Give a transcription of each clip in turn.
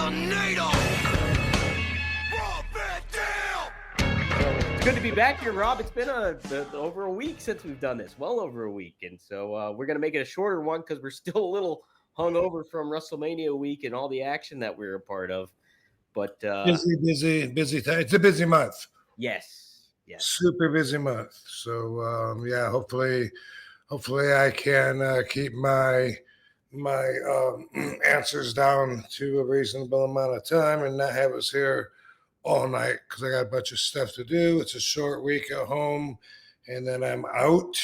tornado. It's good to be back here, Rob. It's been over a week since we've done this, well over a week. And so we're going to make it a shorter one because we're still a little hungover from WrestleMania week and all the action that we were a part of. But busy time. It's a busy month. Yes. Super busy month. So yeah, hopefully I can keep my answers down to a reasonable amount of time and not have us here all night because I got a bunch of stuff to do. It's a short week at home, and then I'm out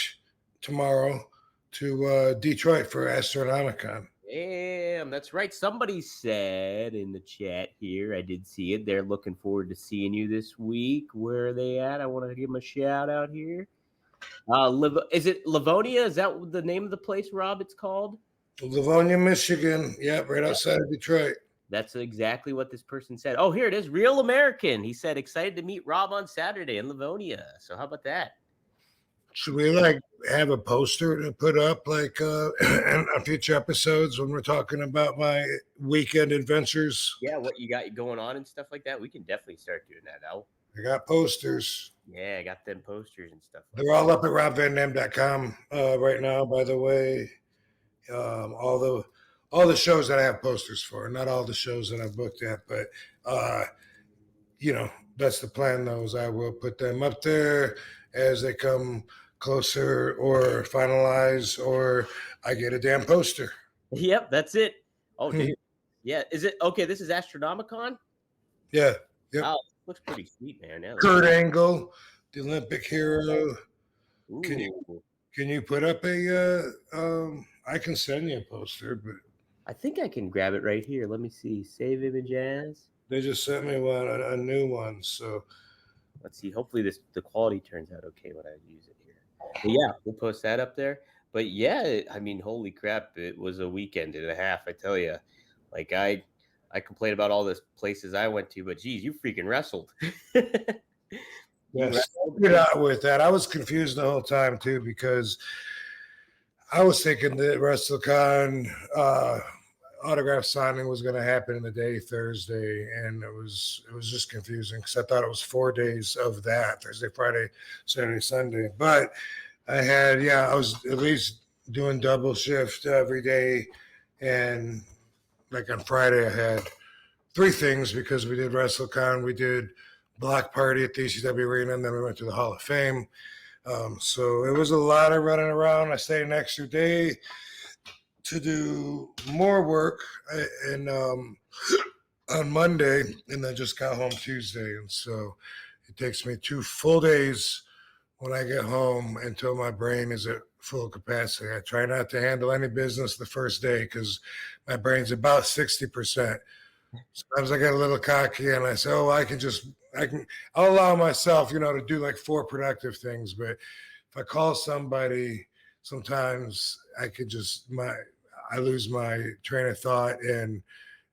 tomorrow to Detroit for Astronomicon. Damn, that's right. Somebody said in the chat here, I did see it. They're looking forward to seeing you this week. Where are they at? I want to give them a shout out here. Is it Livonia? Is that the name of the place, Rob? It's called Livonia, Michigan. Yep, right outside of Detroit. That's exactly what this person said. Oh, here it is. Real American. He said, excited to meet Rob on Saturday in Livonia. So how about that? Should we have a poster to put up in future episodes when we're talking about my weekend adventures? Yeah, what you got going on and stuff like that. We can definitely start doing that now. I got posters. Yeah, I got them posters and stuff. They're all up at robvandam.com right now, by the way. All the shows that I have posters for, not all the shows that I've booked at, but that's the plan. Those I will put them up there as they come closer or finalize, or I get a damn poster. Yep, that's it. Oh, dude. Yeah. Is it okay? This is Astronomicon? Yeah. Yep. Oh, looks pretty sweet, man. Yeah, Kurt Angle, the Olympic hero. Ooh. Can you put up a I can send you a poster, but I think I can grab it right here. Let me see. Save image as. They just sent me a new one, so let's see. Hopefully the quality turns out okay when I use it here. But yeah, we'll post that up there. But yeah, I mean, holy crap, it was a weekend and a half, I tell you. Like I complain about all the places I went to, but geez, you freaking wrestled. Yes, get out with that. I was confused the whole time too because I was thinking that WrestleCon autograph signing was going to happen in the day Thursday, and it was just confusing because I thought it was 4 days of that: Thursday, Friday, Saturday, Sunday. But I was at least doing double shift every day, and like on Friday I had 3 things because we did WrestleCon, we did block party at the ECW Arena, and then we went to the Hall of Fame. So it was a lot of running around. I stayed an extra day to do more work on Monday, and then just got home Tuesday. And so it takes me 2 full days when I get home until my brain is at full capacity. I try not to handle any business the first day because my brain's about 60%. Sometimes I get a little cocky and I say, I'll allow myself, to do like 4 productive things. But if I call somebody, sometimes I could I lose my train of thought and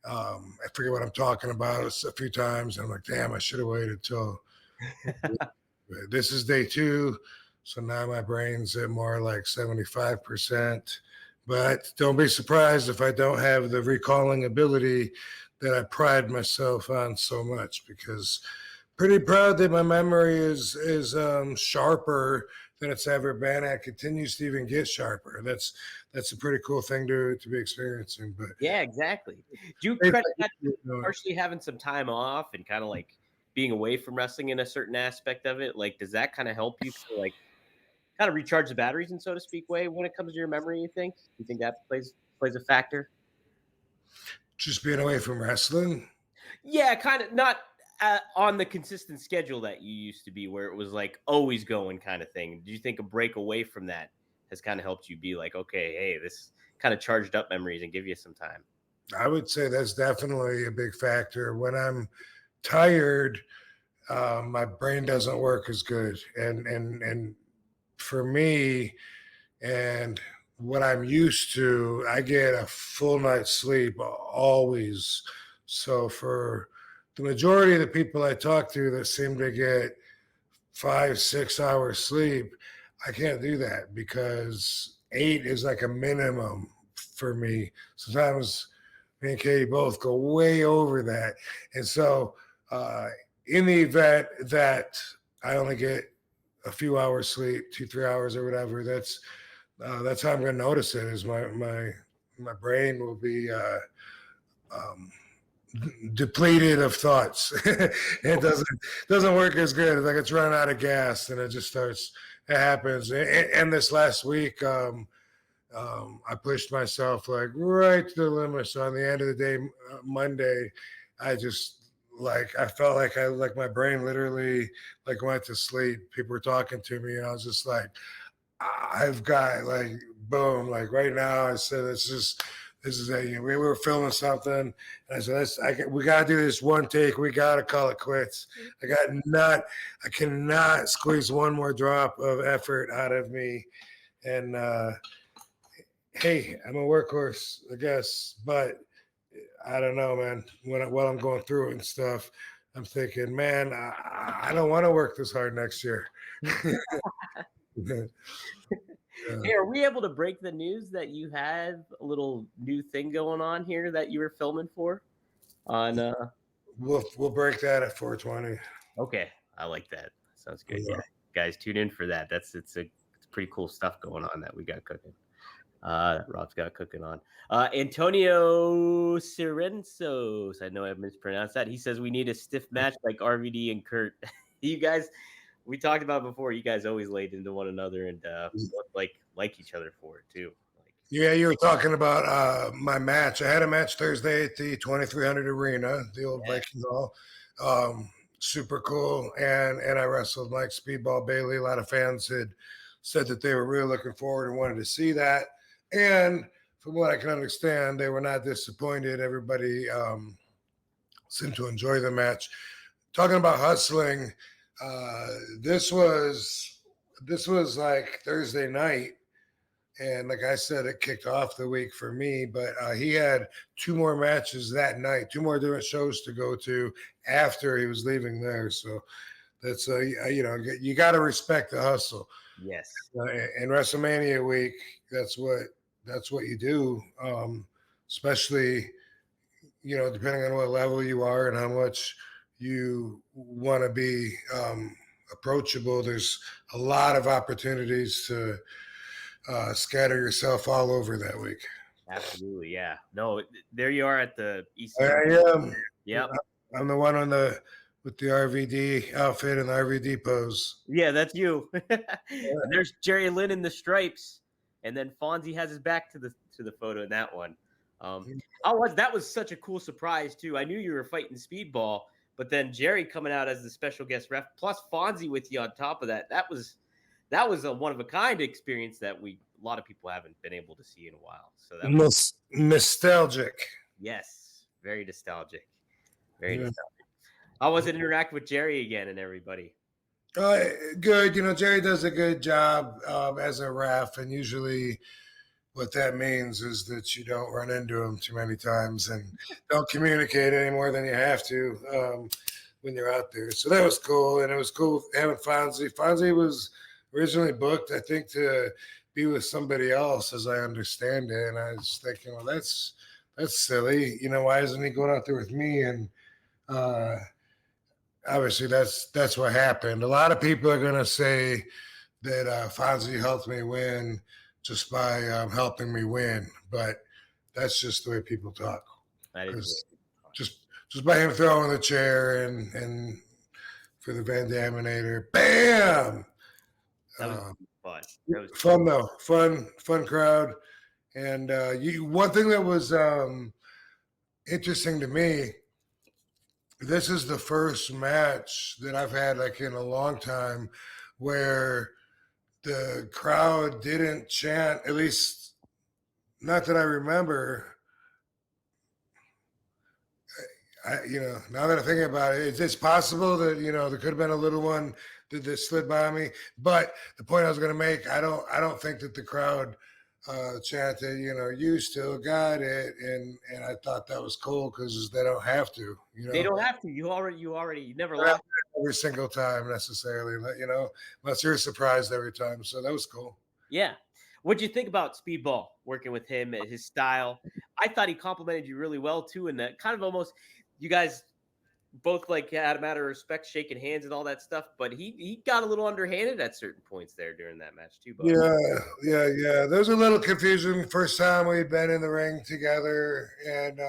I forget what I'm talking about a few times. And I'm like, damn, I should have waited till this is day 2. So now my brain's at more like 75%. But don't be surprised if I don't have the recalling ability that I pride myself on so much, because pretty proud that my memory is sharper than it's ever been. It continues to even get sharper. That's a pretty cool thing to be experiencing. But yeah, exactly. Do you credit that to partially having some time off and kind of like being away from wrestling in a certain aspect of it? Like, does that kind of help you to like kind of recharge the batteries in so to speak way when it comes to your memory? You think that plays a factor? Just being away from wrestling? Yeah, kind of not on the consistent schedule that you used to be, where it was like always going kind of thing. Do you think a break away from that has kind of helped you be like, okay, hey, this kind of charged up memories and give you some time? I would say that's definitely a big factor. When I'm tired, my brain doesn't work as good. And for me, and what I'm used to, I get a full night's sleep always. So for the majority of the people I talk to that seem to get 5-6 hours sleep, I can't do that because 8 is like a minimum for me. Sometimes Me and Katie both go way over that. And so in the event that I only get a few hours sleep, 2-3 hours or whatever, that's how I'm going to notice it. Is my brain will be depleted of thoughts. It doesn't work as good. It's like it's running out of gas, and it just starts. It happens. And this last week, I pushed myself like right to the limit. So on the end of the day, Monday, I just I felt like my brain literally like went to sleep. People were talking to me, and I was just like, I've got like boom, like right now. I said this is a we were filming something, and I said we got to do this one take. We got to call it quits. I cannot squeeze one more drop of effort out of me, and hey, I'm a workhorse, I guess, but I don't know, man. While I'm going through it and stuff, I'm thinking, man, I don't want to work this hard next year. Hey, are we able to break the news that you have a little new thing going on here that you were filming for? We'll break that at 420. Okay, I like that. Sounds good. Yeah, guys, tune in for that. It's pretty cool stuff going on that we got cooking. Rob's got cooking on. Antonio Cirensos. I know I've mispronounced that. He says we need a stiff match like RVD and Kurt. You guys, we talked about before. You guys always laid into one another and like each other for it too. Yeah, you were talking about my match. I had a match Thursday at the 2300 Arena, the old Viking Hall. Super cool. And I wrestled Mike Speedball Bailey. A lot of fans had said that they were really looking forward and wanted to see that. And from what I can understand, they were not disappointed. Everybody seemed to enjoy the match. Talking about hustling, this was like Thursday night. And like I said, it kicked off the week for me, but he had 2 more matches that night, 2 more different shows to go to after he was leaving there. So that's, you got to respect the hustle. Yes. In WrestleMania week, that's what you do, especially, depending on what level you are and how much you want to be approachable. There's a lot of opportunities to scatter yourself all over that week. Absolutely, yeah. No, there you are at the ECW. There I am. Yep. I'm the one with the RVD outfit and the RVD pose. Yeah, that's you. There's Jerry Lynn in the stripes, and then Fonzie has his back to the photo in that one. That was such a cool surprise too. I knew you were fighting Speedball, but then Jerry coming out as the special guest ref, plus Fonzie with you on top of that. That was a one of a kind experience that a lot of people haven't been able to see in a while. So that was nostalgic. Yes, very nostalgic. Very nostalgic. How was it interact with Jerry again and everybody? Good. Jerry does a good job as a ref, and usually what that means is that you don't run into him too many times and don't communicate any more than you have to when you're out there. So that was cool, and it was cool having Fonzie. Fonzie was originally booked, I think, to be with somebody else, as I understand it. And I was thinking, well, that's silly. Why isn't he going out there with me? And obviously, that's what happened. A lot of people are going to say that Fonzie helped me win just by helping me win, but that's just the way people talk. That is just by him throwing the chair and for the Van Daminator, bam. That was fun. Fun though, fun crowd. And one thing that was interesting to me, this is the first match that I've had like in a long time where the crowd didn't chant, at least not that I remember. Now that I think about it, it's possible that, there could have been a little one that slid by me. But the point I was going to make, I don't think that the crowd chanted, you still got it. And I thought that was cool because they don't have to, They don't have to. You never laughed every single time necessarily, unless you're surprised every time. So that was cool. Yeah. What'd you think about Speedball, working with him, his style? I thought he complimented you really well too, and that kind of almost you guys both like had a matter of respect, shaking hands and all that stuff. But he got a little underhanded at certain points there during that match too. But Yeah. There's a little confusion. First time we'd been in the ring together, and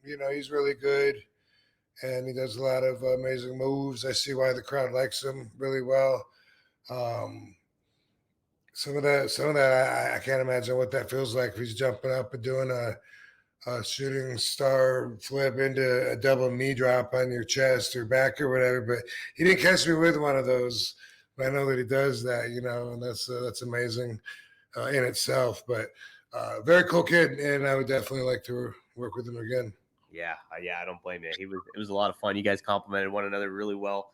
he's really good, and he does a lot of amazing moves. I see why the crowd likes him really well. Some of that, I can't imagine what that feels like if he's jumping up and doing a shooting star flip into a double knee drop on your chest or back or whatever. But he didn't catch me with one of those. But I know that he does that, and that's amazing in itself. But very cool kid, and I would definitely like to work with him again. Yeah, I don't blame you. It was a lot of fun. You guys complimented one another really well.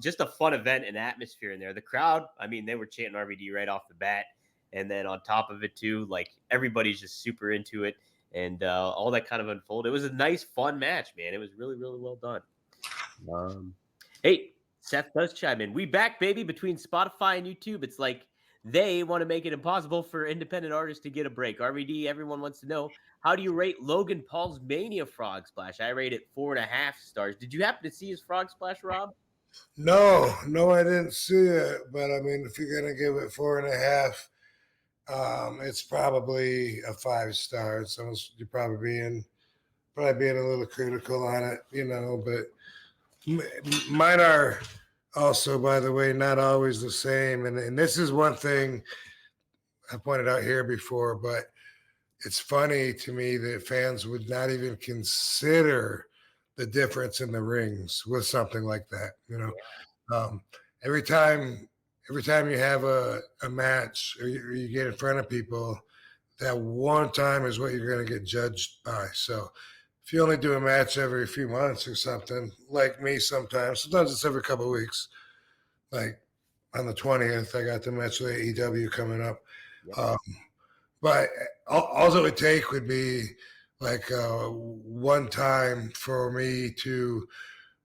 Just a fun event and atmosphere in there. The crowd, I mean, they were chanting RVD right off the bat, and then on top of it too, like everybody's just super into it. And all that kind of unfolded. It was a nice, fun match, man. It was really, really well done. Hey, Seth does chime in. We back, baby, between Spotify and YouTube. It's like they want to make it impossible for independent artists to get a break. RVD, everyone wants to know, how do you rate Logan Paul's Mania Frog Splash? I rate it 4.5 stars. Did you happen to see his Frog Splash, Rob? No, I didn't see it. But I mean, if you're gonna give it 4.5. It's probably a 5 star. So you're probably being a little critical on it, but mine are also, by the way, not always the same. And this is one thing I pointed out here before, but it's funny to me that fans would not even consider the difference in the rings with something like that. Every time you have a match or you get in front of people, that one time is what you're going to get judged by. So if you only do a match every few months or something, like me sometimes it's every couple of weeks. Like on the 20th, I got the match with AEW coming up. Yep. But all it would take would be like one time for me to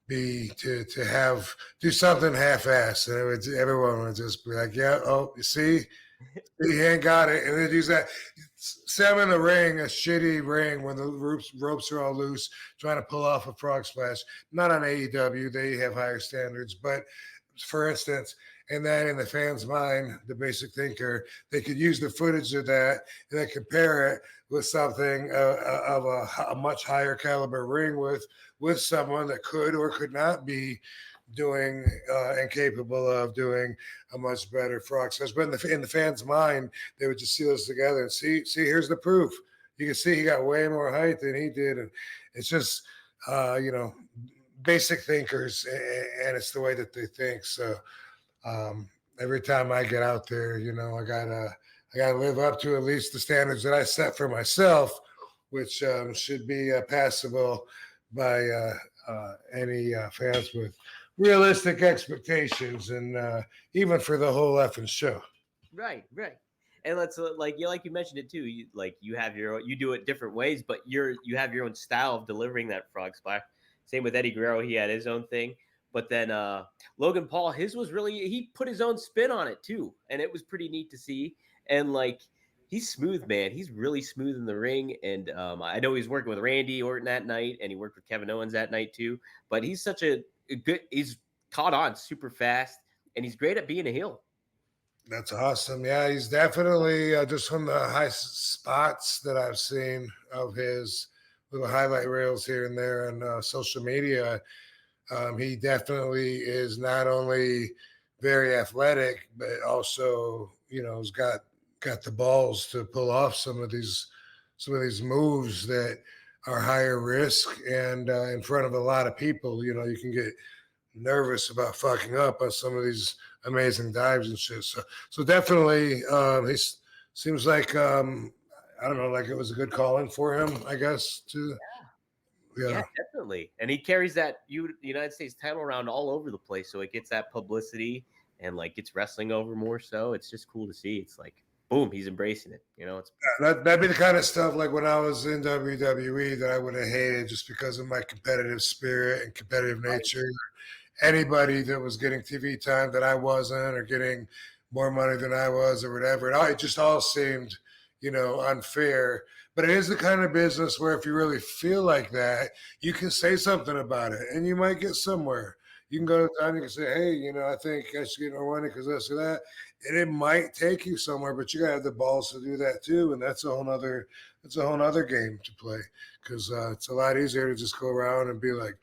do something half-assed, and everyone would just be like, "Yeah, oh, you see, he ain't got it," and they'd use that. Say I'm in a ring, a shitty ring, when the ropes are all loose, trying to pull off a frog splash. Not on AEW; they have higher standards. But for instance, and then in the fan's mind, the basic thinker, they could use the footage of that and then compare it with something of a much higher caliber ring with someone that could or could not be doing and capable of doing a much better frog splash. But in the fans' mind, they would just see those together and see, here's the proof. You can see he got way more height than he did. And it's just, basic thinkers, and it's the way that they think. So every time I get out there, I gotta live up to at least the standards that I set for myself, which should be passable by any fans with realistic expectations, and even for the whole effing show. Right. And let's like you mentioned it too. You do it different ways, but you have your own style of delivering that frog splash. Same with Eddie Guerrero, he had his own thing. But then Logan Paul, his was really, he put his own spin on it too, and it was pretty neat to see. And like, he's smooth, man. He's really smooth in the ring. And I know he's working with Randy Orton that night, and he worked with Kevin Owens that night too. But he's such a good, he's caught on super fast, and he's great at being a heel. That's awesome. Yeah, he's definitely just from the high spots that I've seen of his little highlight reels here and there on social media. He definitely is not only very athletic, but also, has got the balls to pull off some of these moves that are higher risk and in front of a lot of people. You can get nervous about fucking up on some of these amazing dives and shit. So definitely, he seems like I don't know, like it was a good calling for him, I guess. Yeah, definitely. And he carries that United States title around all over the place, so it gets that publicity and like gets wrestling over more. So it's just cool to see. It's like, boom, he's embracing it. It's that'd be the kind of stuff like when I was in WWE that I would have hated just because of my competitive spirit and competitive nature. Right. Anybody that was getting TV time that I wasn't, or getting more money than I was, or whatever, it just all seemed unfair. But it is the kind of business where if you really feel like that, you can say something about it and you might get somewhere. You can go to town, you can say, hey, I think I should get more money because this or that. And it might take you somewhere, but you gotta have the balls to do that too. And that's a whole nother game to play, because it's a lot easier to just go around and be like,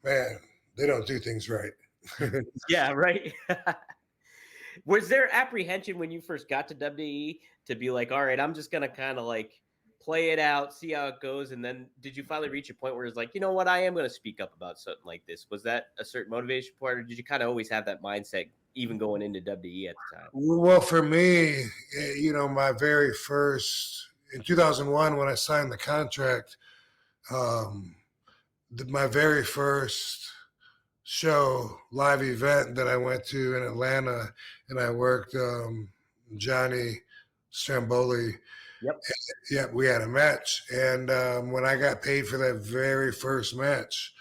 man, they don't do things right. Yeah, right. Was there apprehension when you first got to WWE to be like, all right, I'm just going to kind of like play it out, see how it goes? And then did you finally reach a point where it's like, you know what, I am going to speak up about something like this? Was that a certain motivation part, or did you kind of always have that mindset even going into WWE at the time? Well, for me, my very first, in 2001, when I signed the contract, my very first live event that I went to in Atlanta, and I worked Johnny Stramboli. Yep. Yeah, we had a match. And when I got paid for that very first match,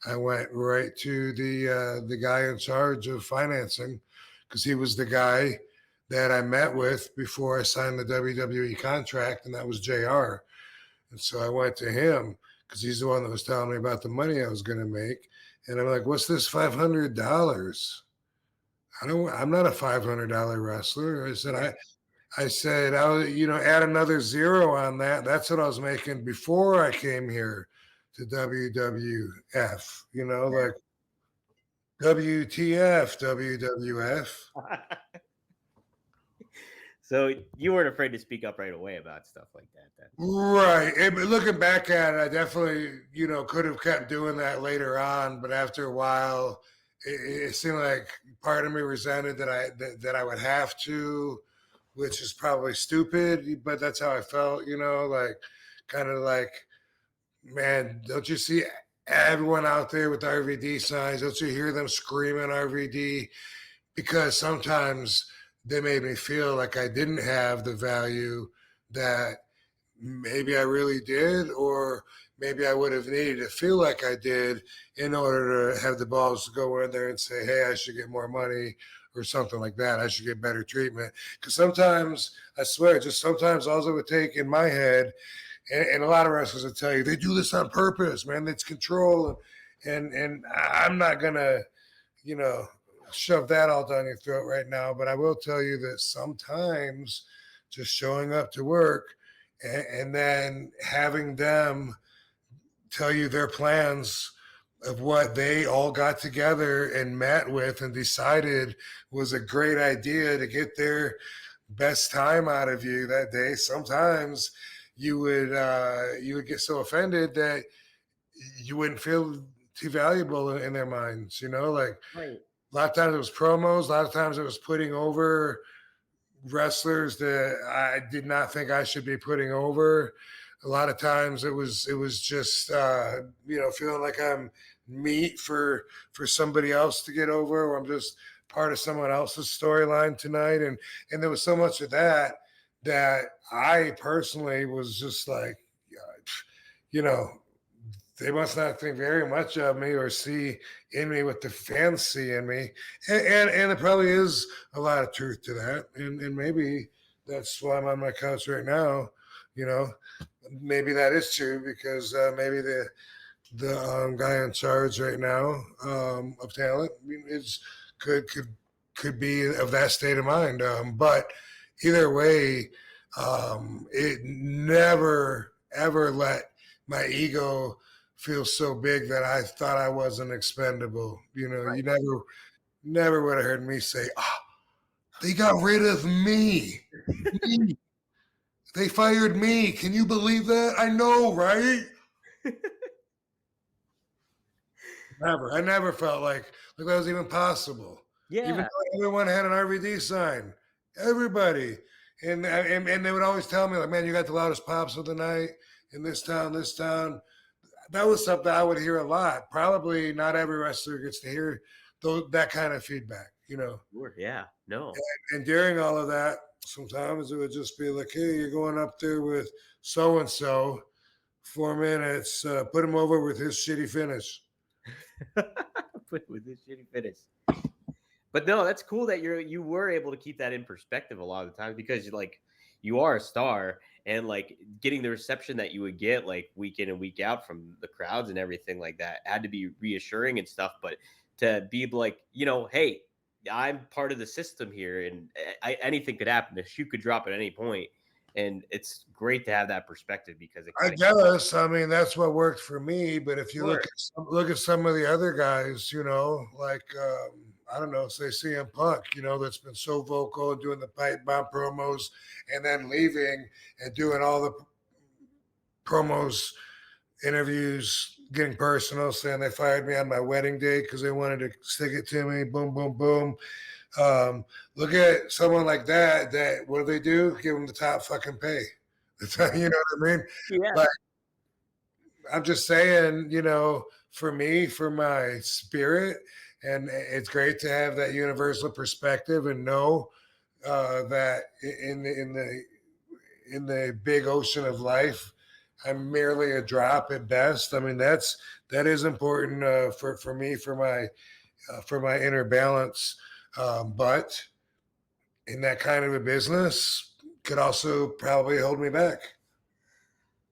I went right to the guy in charge of financing, because he was the guy that I met with before I signed the WWE contract, and that was JR. And so I went to him because he's the one that was telling me about the money I was going to make. And I'm like, what's this $500? I'm not a $500 wrestler. I said, I'll, add another zero on that. That's what I was making before I came here to WWF, like WTF, WWF. So you weren't afraid to speak up right away about stuff like that then. Right. And looking back at it, I definitely, could have kept doing that later on. But after a while, it seemed like part of me resented that I would have to, which is probably stupid, but that's how I felt, like kind of like, man, don't you see everyone out there with RVD signs? Don't you hear them screaming RVD? Because sometimes they made me feel like I didn't have the value that maybe I really did, or maybe I would have needed to feel like I did in order to have the balls to go in there and say, hey, I should get more money or something like that. I should get better treatment. Because sometimes, I swear, just sometimes all it would take in my head, and a lot of wrestlers will tell you, they do this on purpose, man. It's control. And I'm not going to, shove that all down your throat right now. But I will tell you that sometimes just showing up to work and then having them tell you their plans of what they all got together and met with and decided was a great idea to get their best time out of you that day. Sometimes you would get so offended that you wouldn't feel too valuable in their minds, like Right. a lot of times it was promos, a lot of times it was putting over wrestlers that I did not think I should be putting over. A lot of times it was just feeling like I'm meat for somebody else to get over, or I'm just part of someone else's storyline tonight. And there was so much of that I personally was just like, they must not think very much of me or see in me what the fans see in me. And there probably is a lot of truth to that. And maybe that's why I'm on my couch right now. Maybe that is true, because maybe the guy in charge right now of talent could be of that state of mind. But either way, it never, ever let my ego feel so big that I thought I wasn't expendable. Right. You never would have heard me say, they got rid of me. They fired me. Can you believe that? I know, right? Never. I never felt like that was even possible. Yeah. Even though everyone had an RVD sign. Everybody. And they would always tell me, like, man, you got the loudest pops of the night in this town. That was something I would hear a lot. Probably not every wrestler gets to hear that kind of feedback, Sure. Yeah. No. And during all of that, sometimes it would just be like, hey, you're going up there with so-and-so, 4 minutes, put him over with his shitty finish. With this shitty finish. But no, that's cool that you were able to keep that in perspective a lot of the time, because you you are a star, and like getting the reception that you would get like week in and week out from the crowds and everything like that had to be reassuring and stuff. But to be like, hey, I'm part of the system here, and anything could happen. The shoe could drop at any point, and it's great to have that perspective because it I kind of guess. I mean, that's what worked for me. But if you look at some of the other guys, like I don't know, say CM Punk, that's been so vocal and doing the pipe bomb promos, and then leaving and doing all the promos, interviews, getting personal, saying they fired me on my wedding day because they wanted to stick it to me. Boom, boom, boom. Look at someone like that. What do? Give them the top fucking pay. You know what I mean? Yeah. Like, I'm just saying, for me, for my spirit, and it's great to have that universal perspective and know that in the big ocean of life, I'm merely a drop at best. I mean, that is important for me, for my inner balance. But in that kind of a business, could also probably hold me back.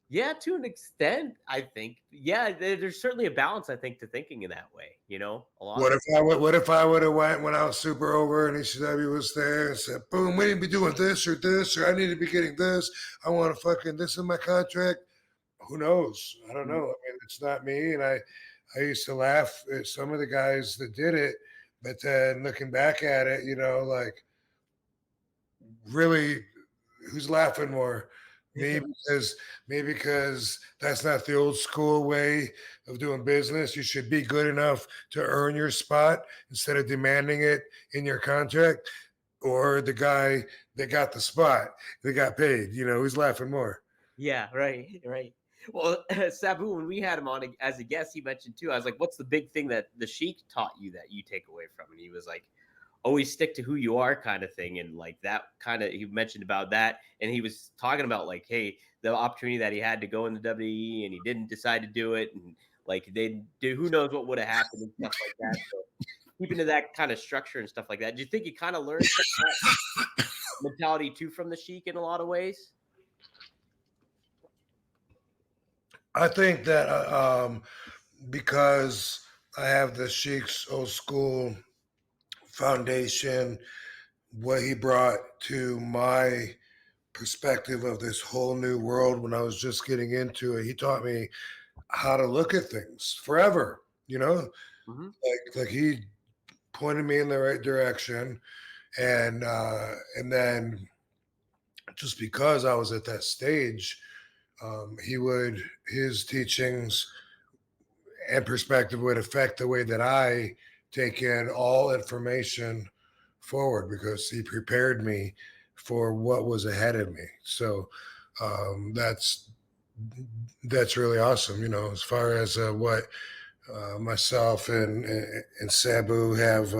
Yeah, to an extent, I think. Yeah, there's certainly a balance, I think, to thinking in that way. What if I would have went when I was super over and ECW was there and said, "Boom, we need to be doing this, or I need to be getting this. I want to fucking this in my contract." Who knows? I don't know. I mean, it's not me, and I used to laugh at some of the guys that did it, but then looking back at it, like, really, who's laughing more? Me because that's not the old school way of doing business. You should be good enough to earn your spot instead of demanding it in your contract, or the guy that got the spot that got paid. Who's laughing more? Yeah, right. Well, Sabu, when we had him on as a guest, he mentioned too. I was like, "What's the big thing that the Sheik taught you that you take away from?" And he was like, "Always stick to who you are," kind of thing. And like that kind of, he mentioned about that, and he was talking about like, hey, the opportunity that he had to go in the WWE and he didn't decide to do it, and like who knows what would have happened and stuff like that. So keeping to that kind of structure and stuff like that. Do you think you kind of learned that mentality too from the Sheik in a lot of ways? I think that because I have the Sheik's old school foundation, what he brought to my perspective of this whole new world when I was just getting into it, he taught me how to look at things forever, Mm-hmm. like he pointed me in the right direction, and then just because I was at that stage, his teachings and perspective would affect the way that I take in all information forward, because he prepared me for what was ahead of me. So that's really awesome, as far as what myself and Sabu have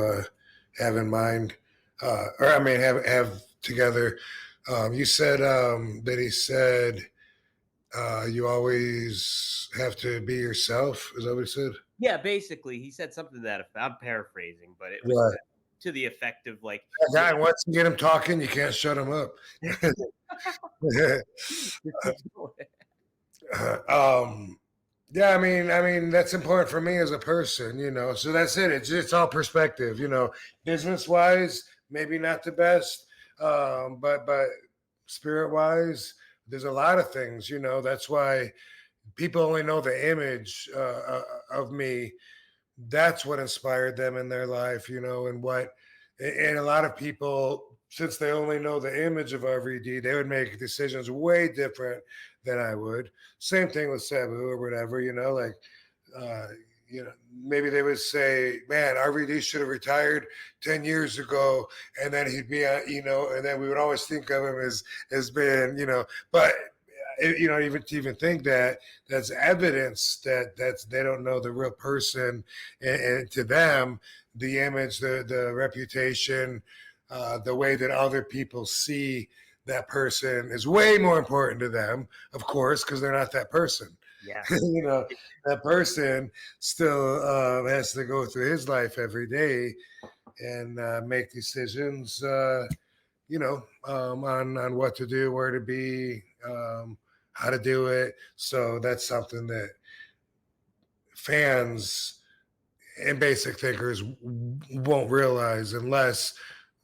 in mind, or I mean have together. You said that he said you always have to be yourself. Is that what he said? Yeah, basically, he said something that I'm paraphrasing, but it was to the effect of like, that guy. Once you get him talking, you can't shut him up. Yeah, I mean that's important for me as a person, So that's it. It's all perspective, Business wise, maybe not the best, but spirit wise, there's a lot of things, That's why people only know the image of me. That's what inspired them in their life, and a lot of people, since they only know the image of RVD, they would make decisions way different than I would. Same thing with Sabu or whatever, maybe they would say, man, RVD should have retired 10 years ago, and then he'd be, and then we would always think of him as being, but even think that that's evidence that they don't know the real person, and to them, the image, the reputation, the way that other people see that person is way more important to them, of course, because they're not that person. Yeah. That person still has to go through his life every day and make decisions on what to do, where to be, how to do it. So that's something that fans and basic thinkers won't realize unless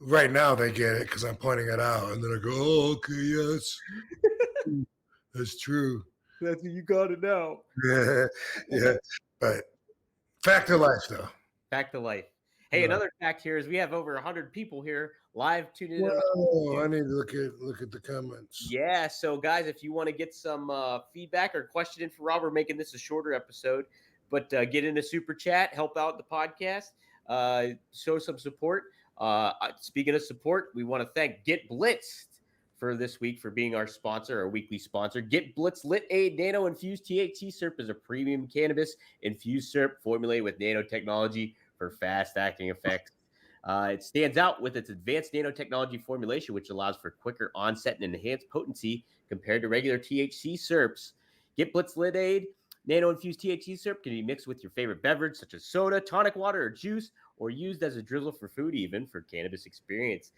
right now they get it because I'm pointing it out, and then I go, "Oh, okay, yes, that's true." That's what you got to know. Yeah, but fact of life, though. Fact of life. Hey, another fact here is we have over 100 people here live tuning in. Whoa, I need to look at the comments. Yeah, so guys, if you want to get some feedback or question in for Rob, we're making this a shorter episode, but get in a super chat, help out the podcast, show some support. Speaking of support, we want to thank Get Blitzed for this week for being our sponsor, our weekly sponsor. Get Blitz Lit Aid Nano Infused THC Syrup is a premium cannabis infused syrup formulated with nanotechnology for fast-acting effects. It stands out with its advanced nanotechnology formulation, which allows for quicker onset and enhanced potency compared to regular THC syrups. Get Blitz Lit Aid Nano-infused THC syrup can be mixed with your favorite beverage, such as soda, tonic water, or juice, or used as a drizzle for food, even for cannabis experience.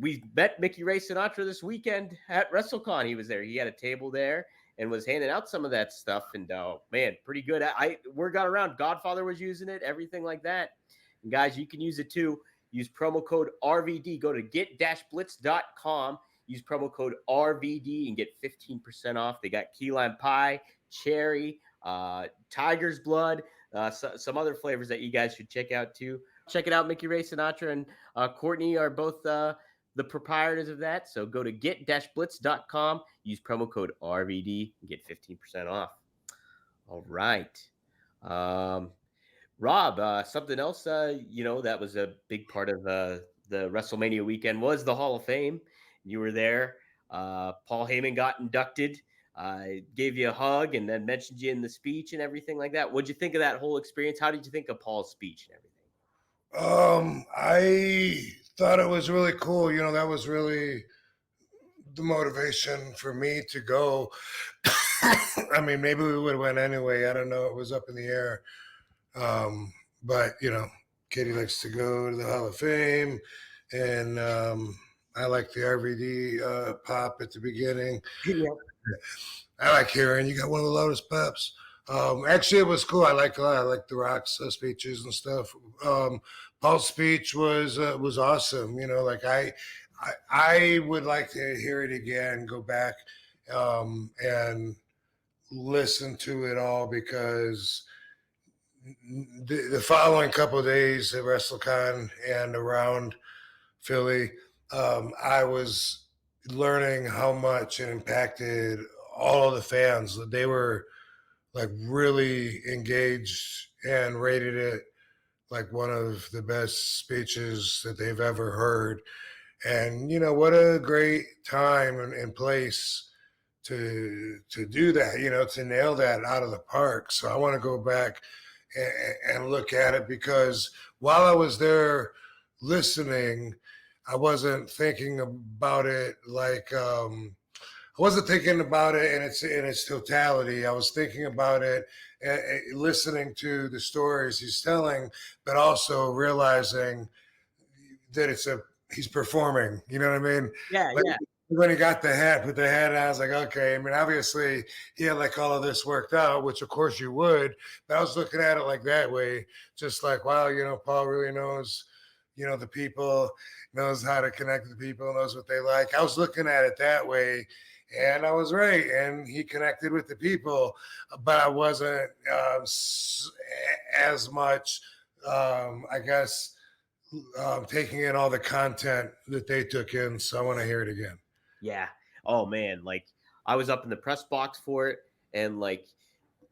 We met Mickey Ray Sinatra this weekend at WrestleCon. He was there. He had a table there and was handing out some of that stuff. And man, pretty good. Word got around. Godfather was using it, everything like that. And guys, you can use it too. Use promo code RVD. Go to get-blitz.com. Use promo code RVD and get 15% off. They got key lime pie, cherry, tiger's blood, some other flavors that you guys should check out too. Check it out. Mickey Ray Sinatra and Courtney are both the proprietors of that. So go to get-blitz.com. Use promo code RVD and get 15% off. All right. Rob, something else, that was a big part of the WrestleMania weekend was the Hall of Fame. You were there. Paul Heyman got inducted, gave you a hug, and then mentioned you in the speech and everything like that. What'd you think of that whole experience? How did you think of Paul's speech and everything? I thought it was really cool. That was really the motivation for me to go. I mean, maybe we would have went anyway. I don't know. It was up in the air. But Katie likes to go to the Hall of Fame, and I like the RVD pop at the beginning. Yep. I like hearing you got one of the loudest pops. Actually, it was cool. I liked the Rock's speeches and stuff. Paul's speech was awesome. I would like to hear it again, go back and listen to it all, because the following couple of days at WrestleCon and around Philly, I was learning how much it impacted all of the fans. They were like really engaged and rated it like one of the best speeches that they've ever heard. And what a great time and place to do that, to nail that out of the park. So I want to go back and look at it, because while I was there listening, I wasn't thinking about it like I wasn't thinking about it in its totality. I was thinking about it listening to the stories he's telling, but also realizing that he's performing. You know what I mean? Yeah, yeah. When he got the hat, put the hat on, I was like, okay. I mean, obviously he had like all of this worked out, which of course you would, but I was looking at it like that way, just like, wow, Paul really knows, the people, knows how to connect with people, knows what they like. I was looking at it that way, and I was right. And he connected with the people, but I wasn't as much, I guess, taking in all the content that they took in. So I want to hear it again. Yeah. Oh man, like I was up in the press box for it, and like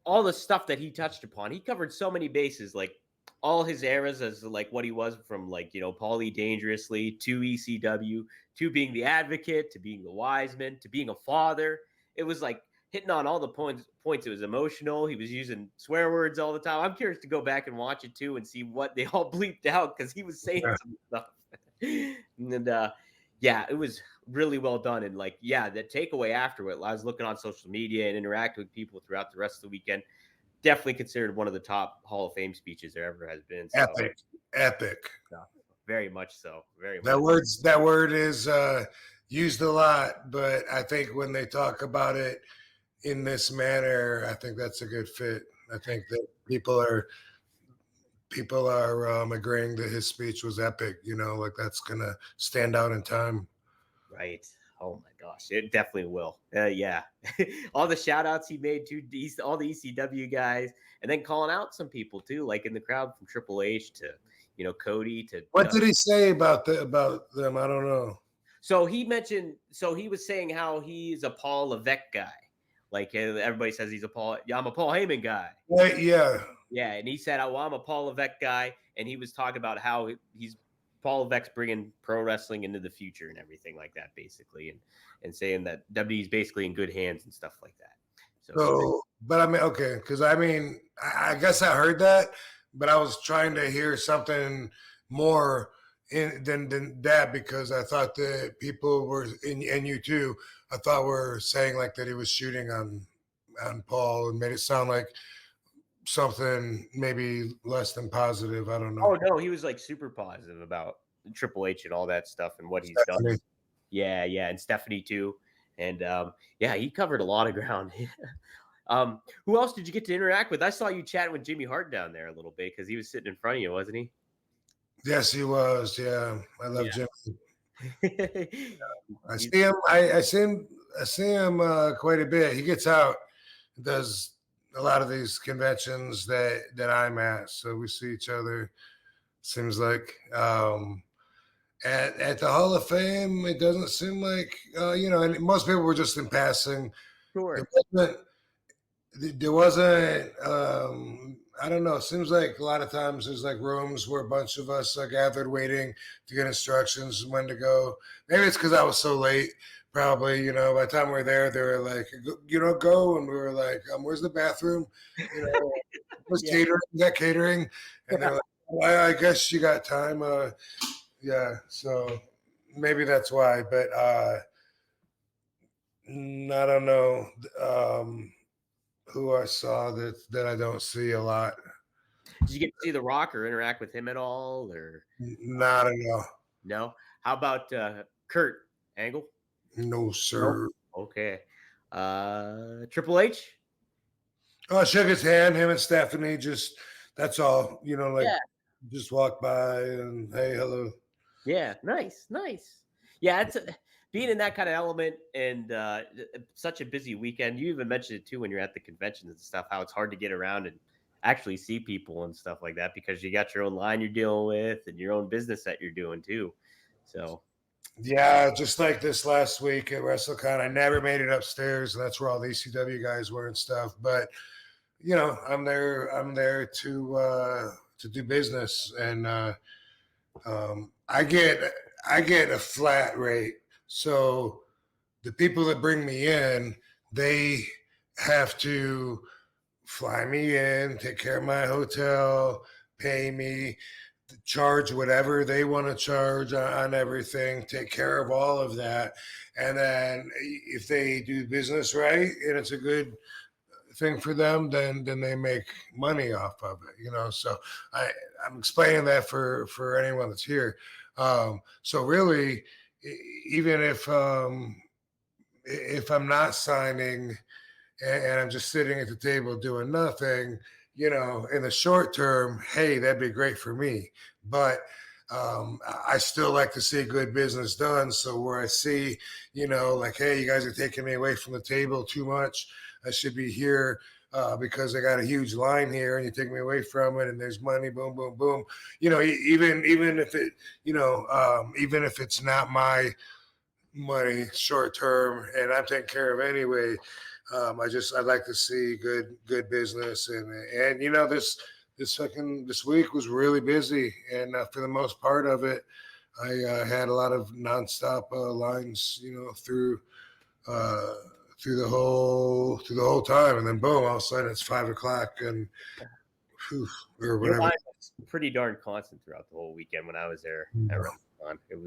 all the stuff that he touched upon, he covered so many bases, like all his eras as like what he was from, like, Paulie Dangerously to ECW to being the Advocate to being the Wiseman to being a father. It was like hitting on all the points. It was emotional. He was using swear words all the time. I'm curious to go back and watch it too and see what they all bleeped out, because he was saying some stuff. And yeah, it was really well done. And like, yeah, the takeaway after it, I was looking on social media and interacting with people throughout the rest of the weekend. Definitely considered one of the top Hall of Fame speeches there ever has been. So. Epic. Yeah. very much so. Very much. That word is used a lot, but I think when they talk about it in this manner, I think that's a good fit. I think that people are agreeing that his speech was epic. Like that's gonna stand out in time. Right. Oh my gosh, it definitely will. Yeah, all the shout outs he made to all the ECW guys, and then calling out some people too, like in the crowd from Triple H to Cody to. What did he say about them? I don't know. So he mentioned. So he was saying how he's a Paul Levesque guy. Like everybody says he's a Paul. Yeah, I'm a Paul Heyman guy. Right, yeah. Yeah, and he said, "Oh, well, I'm a Paul Levesque guy," and he was talking about how he's Paul Levesque's bringing pro wrestling into the future and everything like that, basically, and saying that WWE's basically in good hands and stuff like that. So but I mean, okay, because I guess I heard that, but I was trying to hear something more than that because I thought that people were and you too. I thought were saying like that he was shooting on Paul and made it sound like something maybe less than positive. I don't know. Oh no, he was like super positive about Triple H and all that stuff and what he's done. Yeah, and Stephanie too. And yeah, he covered a lot of ground. Who else did you get to interact with? I saw you chatting with Jimmy Hart down there a little bit because he was sitting in front of you, wasn't he? Yes, he was. Yeah, I love Jimmy. I see him quite a bit. He gets out, does a lot of these conventions that I'm at, so we see each other. Seems like at the Hall of Fame, it doesn't seem like and most people were just in passing. Sure. There wasn't I don't know. It seems like a lot of times there's like rooms where a bunch of us are gathered waiting to get instructions when to go. Maybe it's because I was so late. Probably, by the time we were there, they were like, go. And we were like, where's the bathroom? Where's catering? Is that catering? And they're like, well, I guess you got time. Yeah. So maybe that's why. But I don't know. Who I saw that I don't see a lot. Did you get to see The Rock or interact with him at all? Or not at all. No. How about Kurt Angle? No, sir. Nope. Okay. Triple H? Oh, I shook his hand. Him and Stephanie. Just that's all. Just walk by and hey, hello. Yeah, nice. Yeah, it's being in that kind of element and such a busy weekend. You even mentioned it too when you're at the conventions and stuff, how it's hard to get around and actually see people and stuff like that because you got your own line you're dealing with and your own business that you're doing too. So yeah, just like this last week at WrestleCon, I never made it upstairs, and that's where all the ECW guys were and stuff. But I'm there to do business, and I get a flat rate. So the people that bring me in, they have to fly me in, take care of my hotel, pay me, charge whatever they want to charge on everything, take care of all of that. And then if they do business right and it's a good thing for them, then they make money off of it, So I'm explaining that for anyone that's here. So really, even if I'm not signing and I'm just sitting at the table doing nothing, in the short term, hey, that'd be great for me. But I still like to see good business done. So where I see, like, hey, you guys are taking me away from the table too much. I should be here because I got a huge line here and you take me away from it and there's money, boom, boom, boom. Even if it, even if it's not my money short term and I'm taking care of anyway, I'd like to see good business and this week was really busy and for the most part of it, I had a lot of nonstop lines, through the whole time, and then boom, all of a sudden it's 5:00 and or whatever. Pretty darn constant throughout the whole weekend when I was there at WrestleCon. It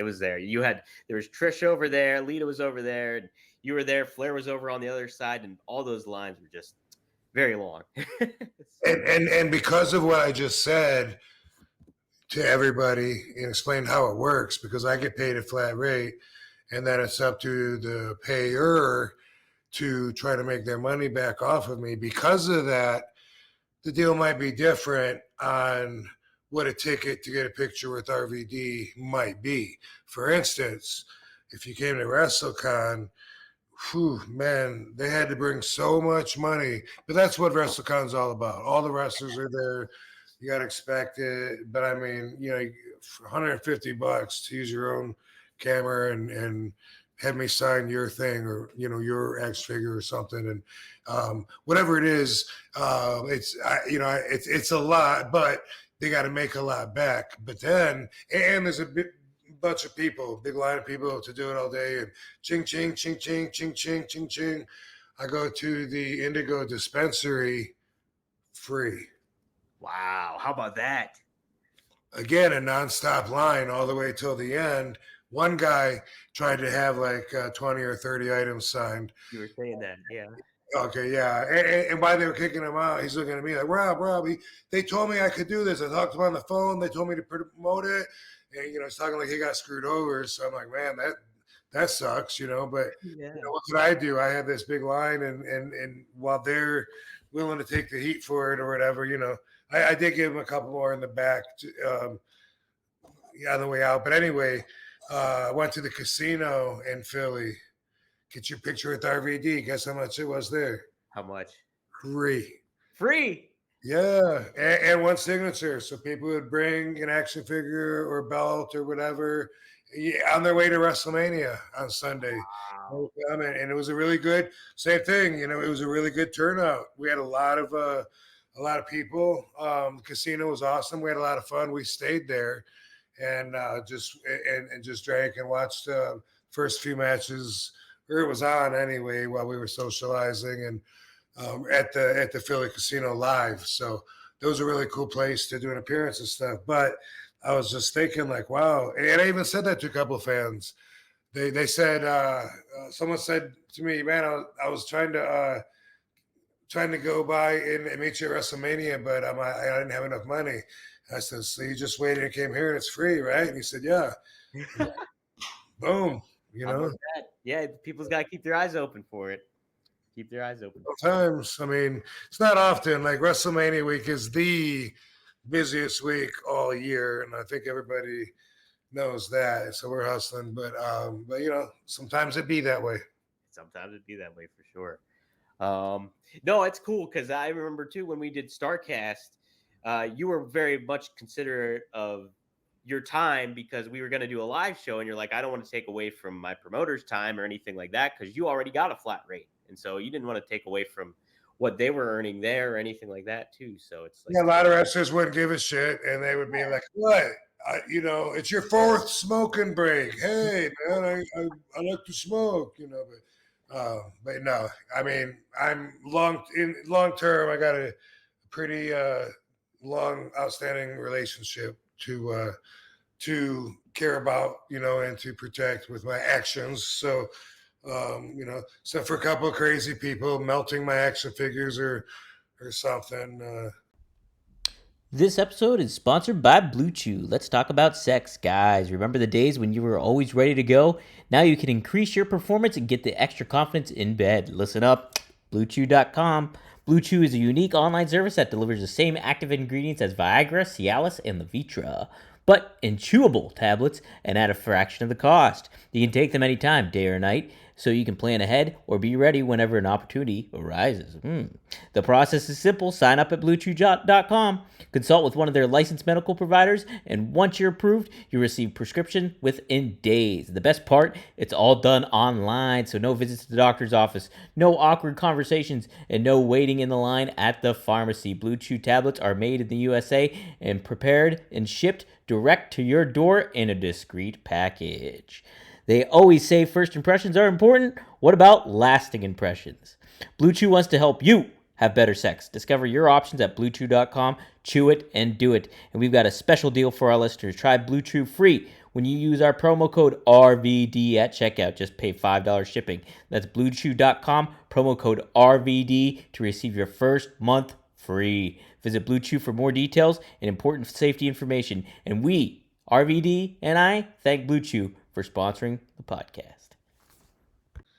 was there. There was Trish over there, Lita was over there, and you were there. Flair was over on the other side, and all those lines were just very long. and because of what I just said, to everybody and explain how it works, because I get paid a flat rate, and then it's up to the payer to try to make their money back off of me. Because of that, the deal might be different on what a ticket to get a picture with RVD might be. For instance, if you came to WrestleCon, whew, man, they had to bring so much money. But that's what WrestleCon's all about. All the wrestlers are there. You got to expect it. But I mean, you know, $150 to use your own camera and have me sign your thing, or, you know, your X figure or something. And whatever it is, it's a lot, but they got to make a lot back. But then, and there's a bunch of people, big line of people to do it all day, and ching ching ching ching ching ching ching ching. I go to the Indigo dispensary free. Wow, how about that? Again, a nonstop line all the way till the end. One guy tried to have like 20 or 30 items signed. You were saying that, yeah. Okay, yeah. And while they were kicking him out, he's looking at me like, Rob, they told me I could do this. I talked to him on the phone. They told me to promote it. And, you know, he's talking like he got screwed over. So I'm like, man, that sucks, you know. But Yeah. you know, what could I do? I had this big line, and while they're willing to take the heat for it or whatever, you know, I did give him a couple more in the back on the way out. But anyway, I went to the casino in Philly. Get your picture with RVD. Guess how much it was there? How much? Free. Free. Yeah, and one signature. So people would bring an action figure or belt or whatever on their way to WrestleMania on Sunday. Wow. And it was a really good, same thing. You know, it was a really good turnout. We had a lot of people. Casino was awesome. We had a lot of fun. We stayed there and just drank and watched first few matches, or it was on anyway, while we were socializing and at the Philly Casino live. So that was a really cool place to do an appearance and stuff. But I was just thinking, like, wow. And I even said that to a couple of fans. They said, someone said to me, man, I was trying to go by and meet you at WrestleMania, but I didn't have enough money. I said, so you just waited and came here and it's free, right? And he said, yeah. Boom. You know? Yeah, people's got to keep their eyes open for it. Keep their eyes open. Sometimes, I mean, it's not often. Like WrestleMania week is the busiest week all year, and I think everybody knows that. So we're hustling, but you know, sometimes it be that way. Sometimes it'd be that way for sure. No, it's cool because I remember too when we did Starcast, you were very much considerate of your time because we were going to do a live show, and you're like, I don't want to take away from my promoter's time or anything like that because you already got a flat rate, and so you didn't want to take away from what they were earning there or anything like that too. So it's like, yeah, a lot of wrestlers wouldn't give a shit, and they would be like, "What? You know, it's your fourth smoking break. Hey, man, I like to smoke, you know." But no, I mean, I'm long term. I got a pretty long, outstanding relationship to care about, you know, and to protect with my actions. So, you know, so for a couple of crazy people melting my action figures or something. This episode is sponsored by Blue Chew. Let's talk about sex, guys. Remember the days when you were always ready to go? Now you can increase your performance and get the extra confidence in bed. Listen up, BlueChew.com. Blue Chew is a unique online service that delivers the same active ingredients as Viagra, Cialis, and Levitra, but in chewable tablets and at a fraction of the cost. You can take them anytime, day or night, so you can plan ahead or be ready whenever an opportunity arises. The process is simple. Sign up at BlueChew.com, consult with one of their licensed medical providers, and once you're approved, you receive prescription within days. The best part, it's all done online, so no visits to the doctor's office, no awkward conversations, and no waiting in the line at the pharmacy. Blue Chew tablets are made in the USA and prepared and shipped direct to your door in a discreet package. They always say first impressions are important. What about lasting impressions? Blue Chew wants to help you have better sex. Discover your options at BlueChew.com. Chew it and do it. And we've got a special deal for our listeners. Try Blue Chew free when you use our promo code RVD at checkout. Just pay $5 shipping. That's BlueChew.com, promo code RVD to receive your first month free. Visit Blue Chew for more details and important safety information. And we, RVD and I, thank Blue Chew for sponsoring the podcast.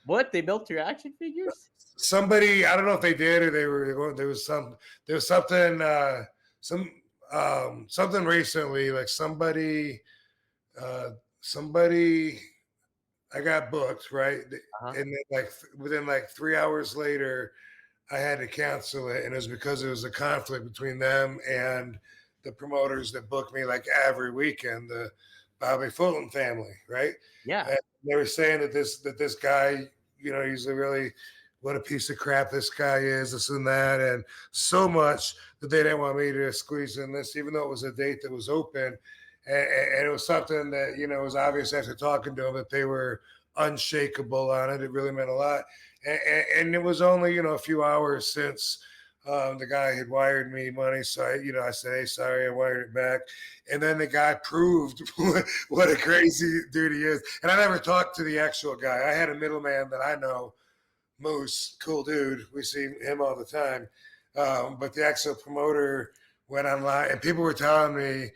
What? They built your action figures? Somebody, I don't know if they did or there was something something recently, like somebody I got booked, right? And then within 3 hours later, I had to cancel it, and it was because it was a conflict between them and the promoters that booked me like every weekend, the Bobby Fulton family, right? Yeah. And they were saying that this guy, he's what a piece of crap this guy is, this and that, and so much that they didn't want me to squeeze in this, even though it was a date that was open. And it was something that, was obvious after talking to them that they were unshakable on it. It really meant a lot. And it was only, a few hours since the guy had wired me money. So, I said, hey, sorry, I wired it back. And then the guy proved what a crazy dude he is. And I never talked to the actual guy. I had a middleman that I know, Moose, cool dude. We see him all the time. But the actual promoter went online, and people were telling me,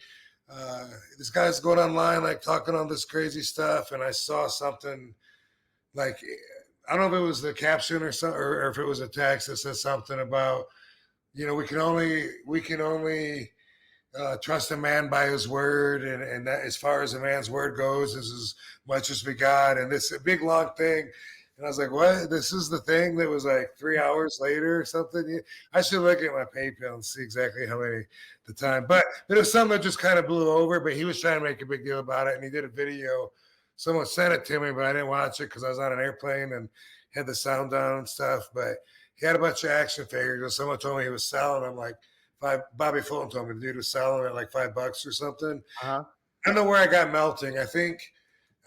this guy's going online, talking on this crazy stuff. And I saw something I don't know if it was the caption or something, or if it was a text that says something about, we can only trust a man by his word. And that, as far as a man's word goes, is as much as we got. And this a big, long thing. And I was like, what? This is the thing that was 3 hours later or something? I should look at my PayPal and see exactly how many the time. But it was something that just kind of blew over. But he was trying to make a big deal about it. And he did a video. Someone sent it to me, but I didn't watch it because I was on an airplane and had the sound down and stuff. But he had a bunch of action figures. And someone told me he was selling them Bobby Fulton told me the dude was selling it $5 or something. I don't know where I got melting. I think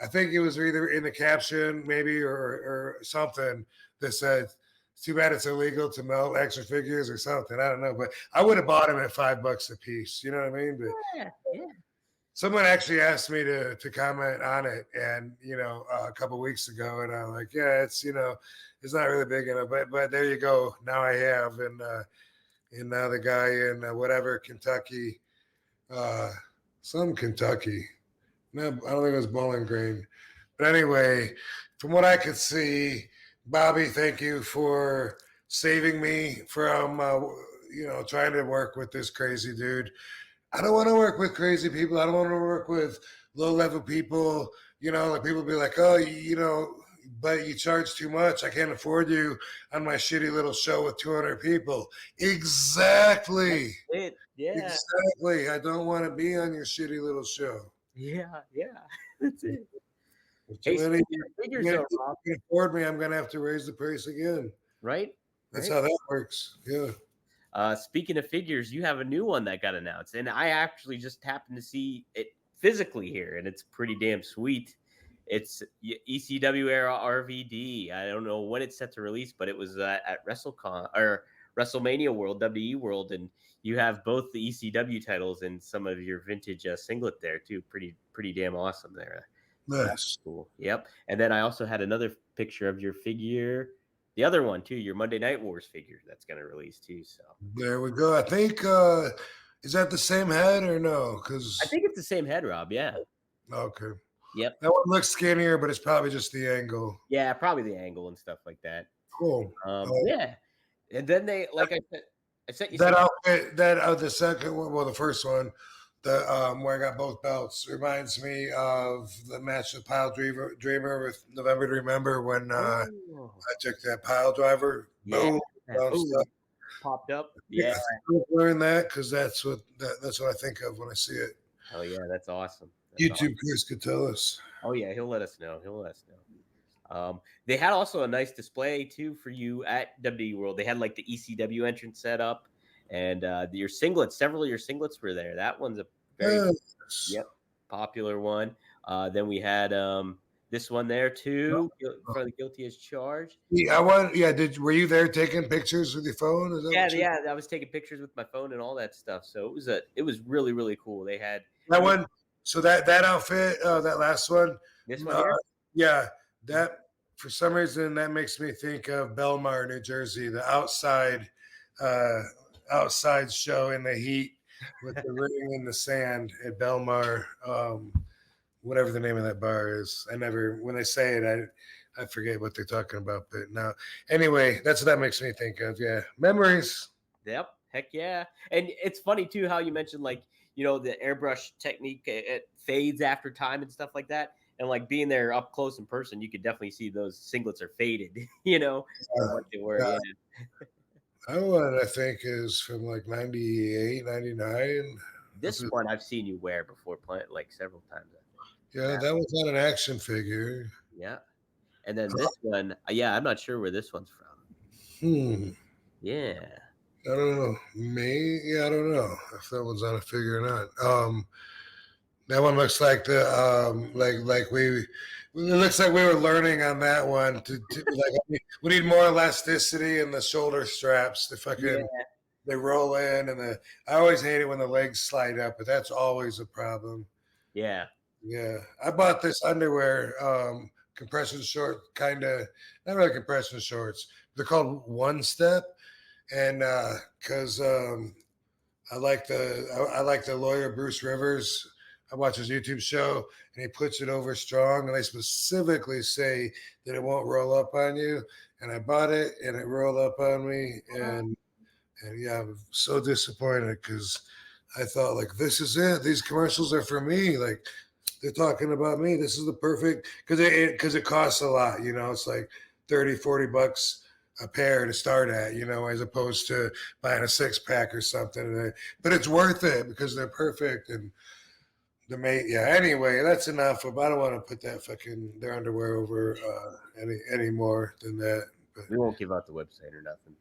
it was either in the caption maybe or something that said, it's too bad it's illegal to melt action figures or something. I don't know. But I would have bought them at $5 a piece. You know what I mean? But yeah. Someone actually asked me to comment on it, and a couple weeks ago, and I'm like, yeah, it's it's not really big enough, but there you go. Now I have, and now the guy in whatever Kentucky, some Kentucky, no, I don't think it was Bowling Green, but anyway, from what I could see, Bobby, thank you for saving me from trying to work with this crazy dude. I don't want to work with crazy people. I don't want to work with low-level people. People be like, oh, but you charge too much. I can't afford you on my shitty little show with 200 people. Exactly. That's it. Yeah. Exactly. I don't want to be on your shitty little show. Yeah. That's it. Hey, figures you can afford me, I'm going to have to raise the price again. Right? That's how that works. Yeah. Speaking of figures, you have a new one that got announced, and I actually just happened to see it physically here, and it's pretty damn sweet. It's ECW era RVD. I don't know when it's set to release, but it was at WrestleCon or WrestleMania World, WE World, and you have both the ECW titles and some of your vintage singlet there too. Pretty damn awesome there. Nice. That's cool. Yep. And then I also had another picture of your figure. The other one too, your Monday Night Wars figure that's going to release too. So there we go. I think is that the same head or no? Because I think it's the same head, Rob. Yeah. Okay. Yep. That one looks skinnier, but it's probably just the angle. Yeah, probably the angle and stuff like that. Cool. Yeah. And then they, like I said, I sent you that outfit. That the second one, well, the first one, the where I got both belts, reminds me of the match with Pile Dreamer with November to Remember when I took that pile driver. Yeah. Boom, popped up. Yeah. Learn that because that's what I think of when I see it. Oh yeah, that's awesome. YouTube Chris could tell us. Oh yeah, he'll let us know. They had also a nice display too for you at WWE World. They had like the ECW entrance set up, and your singlets. Several of your singlets were there. That one's a very popular one. Then we had this one there too, for the Guilty as Charged. Yeah, were you there taking pictures with your phone? Yeah. I was taking pictures with my phone and all that stuff. So it was really, really cool. They had that one. So that outfit, that last one. This one here? Yeah, that for some reason that makes me think of Belmar, New Jersey, the outside outside show in the heat with the ring in the sand at Belmar, whatever the name of that bar is. When they say it, I forget what they're talking about. But now, anyway, that's what that makes me think of. Yeah, memories. Yep. Heck yeah. And it's funny too how you mentioned like, the airbrush technique, it fades after time and stuff like that. And like being there up close in person, you could definitely see those singlets are faded, what they were. Yeah. Yeah. That one I think is from like 98, 99. This one I've seen you wear before, playing like several times. I think. Yeah, that was not an action figure. Yeah. And then this one, I'm not sure where this one's from. Yeah. I don't know. I don't know if that one's on a figure or not. That one looks like the it looks like we were learning on that one to like we need more elasticity in the shoulder straps. The fucking they roll in and I always hate it when the legs slide up, but that's always a problem. Yeah. Yeah. I bought this underwear, compression short, kind of not really compression shorts. They're called One Step. And because I like the lawyer Bruce Rivers. I watch his YouTube show, and he puts it over strong, and they specifically say that it won't roll up on you. And I bought it, and it rolled up on me, and yeah, I'm so disappointed because I thought like this is it. These commercials are for me. Like they're talking about me. This is the perfect because it costs a lot. It's like $30-$40 a pair to start at, as opposed to buying a 6-pack or something. But it's worth it because they're perfect and the mate. Yeah. Anyway, that's enough. I don't want to put their underwear over any more than that. But we won't give out the website or nothing.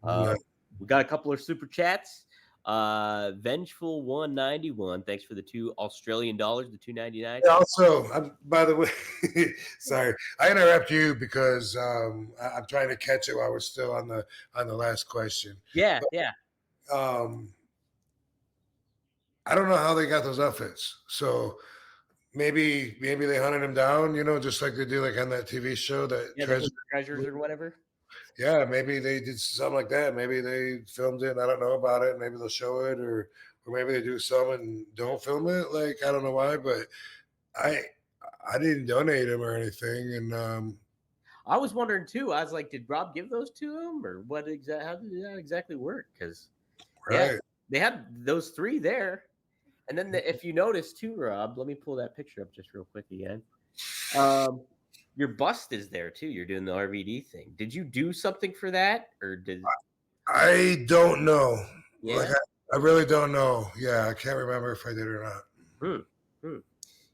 No. We got a couple of super chats. Vengeful 191. Thanks for the $2 Australian, the $2.99. Also, by the way, sorry, I interrupt you because I'm trying to catch it while we're still on the last question. Yeah, I don't know how they got those outfits. So maybe they hunted him down, just like they do like on that TV show that treasures or whatever. Yeah, maybe they did something like that. Maybe they filmed it and I don't know about it. Maybe they'll show it or maybe they do some and don't film it. Like, I don't know why, but I didn't donate them or anything. And I was wondering too. I was like, did Rob give those to him or what exactly? How did that exactly work? Because they had those 3 there. And then if you notice too, Rob, let me pull that picture up just real quick again. Your bust is there too. You're doing the RVD thing. Did you do something for that, or did? I don't know. Yeah, like I really don't know. Yeah, I can't remember if I did or not.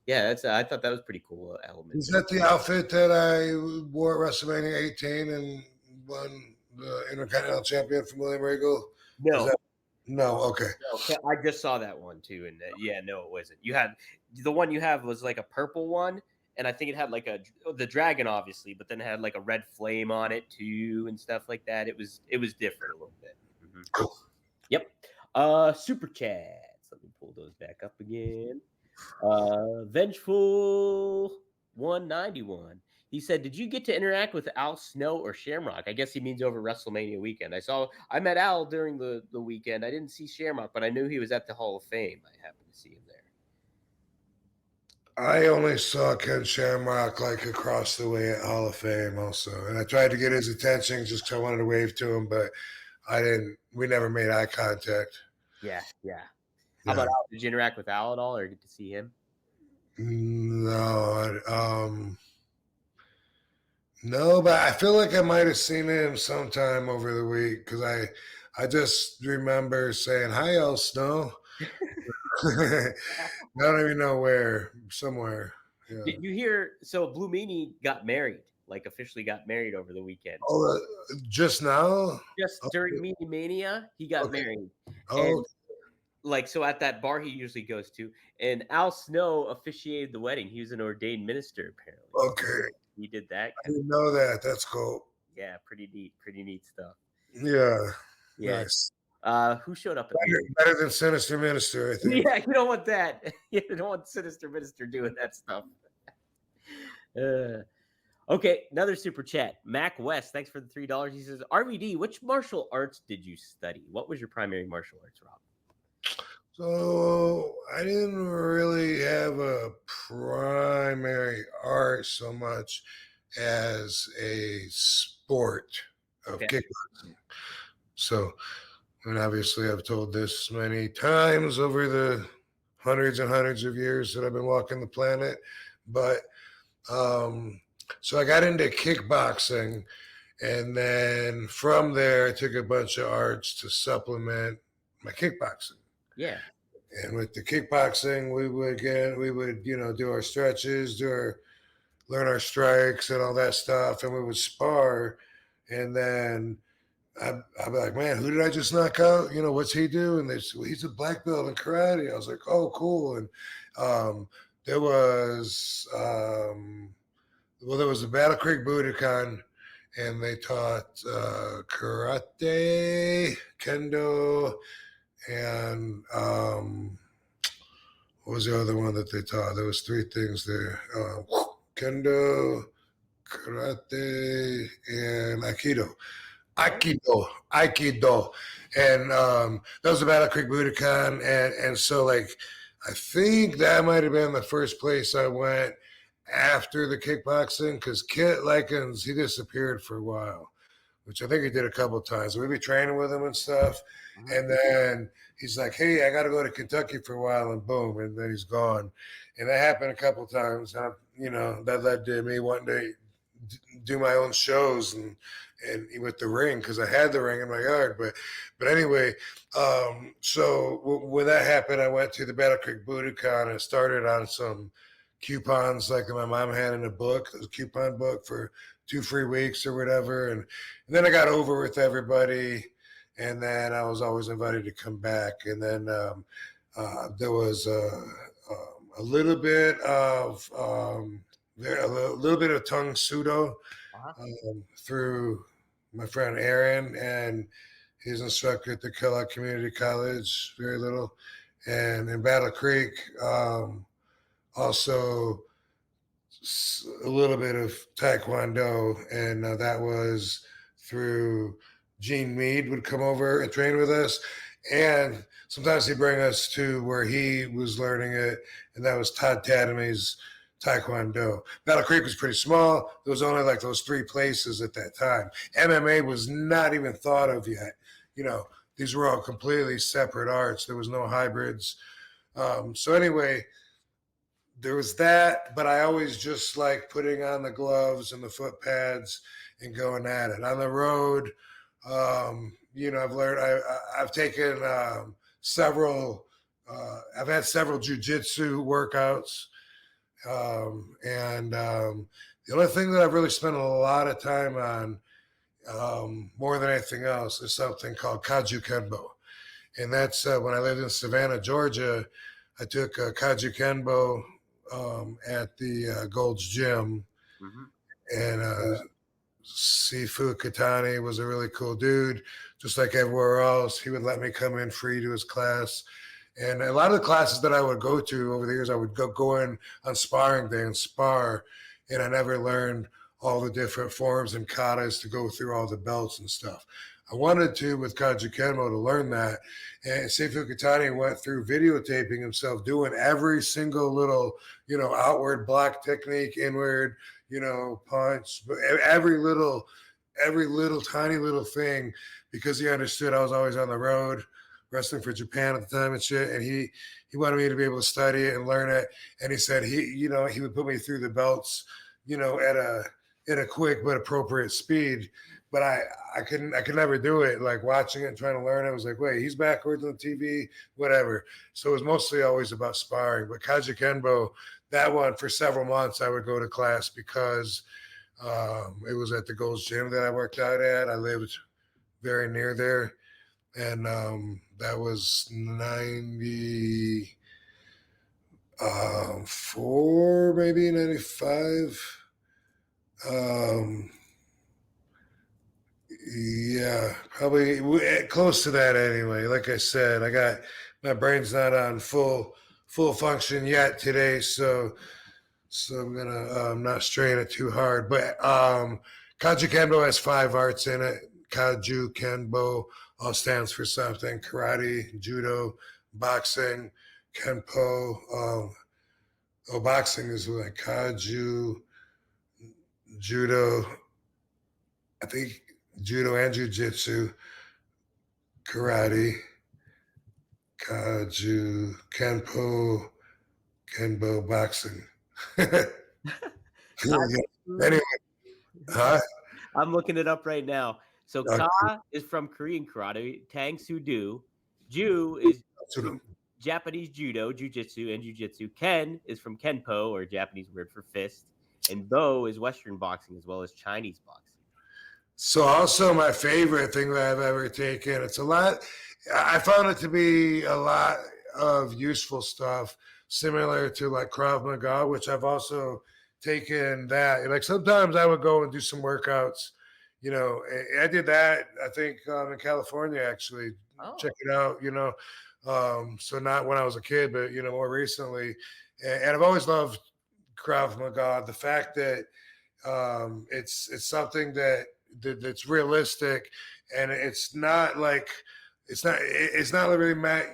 Yeah, I thought that was pretty cool element. Is that the outfit that I wore at WrestleMania 18 and won the Intercontinental Champion from William Regal? No. No, okay. No, I just saw that one too, and no, it wasn't. You had the one you have was like a purple one, and I think it had like the dragon, obviously, but then it had like a red flame on it too, and stuff like that. It was different a little bit. Mm-hmm. Cool. Yep. Super chats. Let me pull those back up again. Vengeful 191. He said, "Did you get to interact with Al Snow or Shamrock?" I guess he means over WrestleMania weekend. I met Al during the weekend. I didn't see Shamrock, but I knew he was at the Hall of Fame. I happened to see him there. I only saw Ken Shamrock like across the way at Hall of Fame also. And I tried to get his attention just because I wanted to wave to him, but I didn't. We never made eye contact. Yeah. How about Al? Did you interact with Al at all or get to see him? No. No, but I feel like I might have seen him sometime over the week because I just remember saying, "Hi, Al Snow." I don't even know where. Somewhere. Yeah. Did you hear? So Blue Meanie got married, like officially got married over the weekend. Oh, just now? Just during Meanie Mania, he got married. Oh. And, like, so at that bar he usually goes to, and Al Snow officiated the wedding. He was an ordained minister, apparently. Okay. He did that. I didn't know that. That's cool. Yeah, pretty neat stuff. Yeah. Nice. Who showed up? Better than Sinister Minister, I think. Yeah, you don't want that. You don't want Sinister Minister doing that stuff. Okay, another super chat. Mac West, thanks for the $3. He says, RVD, which martial arts did you study? What was your primary martial arts, Rob? So I didn't really have a primary art so much as a sport of kickboxing. So, and obviously I've told this many times over the hundreds and hundreds of years that I've been walking the planet, but so I got into kickboxing, and then from there I took a bunch of arts to supplement my kickboxing. Yeah. And with the kickboxing, we would do our stretches, learn our strikes and all that stuff, and we would spar. And then I'd be like, man, who did I just knock out? What's he do? And he's a black belt in karate. I was like, oh, cool. And there was the Battle Creek Budokan, and they taught karate, kendo, and what was the other one that they taught? There was 3 things there: kendo, karate, and aikido. And that was the Battle Creek Budokan, and so like I think that might have been the first place I went after the kickboxing, because Kit Likens, he disappeared for a while, which I think he did a couple of times. We'd be training with him and stuff, and then he's like, hey, I got to go to Kentucky for a while, and boom, and then he's gone. And that happened a couple of times. That led to me wanting to do my own shows and with the ring, because I had the ring in my yard. But anyway, so when that happened, I went to the Battle Creek Budokan and started on some coupons like my mom had in a book, a coupon book for 2 free weeks or whatever. And then I got over with everybody, and then I was always invited to come back. And then there was a little bit of tongue sudo through my friend Aaron and his instructor at the Kellogg Community College, very little. And in Battle Creek, also a little bit of Taekwondo, and that was through Gene Mead would come over and train with us. And sometimes he'd bring us to where he was learning it, and that was Todd Tadamy's Taekwondo. Battle Creek was pretty small. There was only like those 3 places at that time. MMA was not even thought of yet. These were all completely separate arts. There was no hybrids. So anyway, there was that, but I always just like putting on the gloves and the foot pads and going at it. On the road, I've learned, I've taken several, I've had several jujitsu workouts. And the only thing that I've really spent a lot of time on, more than anything else, is something called Kaju Kenbo. And that's when I lived in Savannah, Georgia, I took Kaju Kenbo at the Gold's Gym. Mm-hmm. And Sifu Katani was a really cool dude. Just like everywhere else, he would let me come in free to his class. And a lot of the classes that I would go to over the years, I would go in on sparring day and spar, and I never learned all the different forms and katas to go through all the belts and stuff. I wanted to, with Kaju Kenbo, to learn that. And Sifu Katani went through videotaping himself doing every single little, outward block technique, inward, punch, every little tiny little thing, because he understood I was always on the road wrestling for Japan at the time and shit. And he wanted me to be able to study it and learn it. And he said he would put me through the belts, at a quick but appropriate speed. But I could never do it. Like watching it and trying to learn it, I was like, wait, he's backwards on TV, whatever. So it was mostly always about sparring. But Kaju Kenbo, that one, for several months, I would go to class because it was at the Gold's Gym that I worked out at. I lived very near there. And that was 94, maybe 95. Yeah, probably close to that anyway. Like I said, my brain's not on full function yet today, so So I'm gonna not strain it too hard. But Kaju Kenbo has 5 arts in it. Kaju Kenbo all stands for something: karate, judo, boxing, Kenpo. Boxing is like Kaju, judo. I think judo and jiu-jitsu, karate, Kaju, Kenbo, boxing. Anyway, huh? I'm looking it up right now. So Okay. Ka is from Korean karate, Tang Soo Do. Ju is from Japanese judo, jujitsu, and jujitsu. Ken is from Kenpo, or Japanese word for fist. And Bo is Western boxing as well as Chinese boxing. So also my favorite thing that I've ever taken, it's a lot, I found it to be a lot of useful stuff, similar to like Krav Maga, which I've also taken that. Like sometimes I would go and do some workouts, you know, I did that, I think in California, actually. Check it out, you know. So not when I was a kid, but, you know, more recently. And I've always loved Krav Maga. The fact that it's something that's realistic, and it's not really meant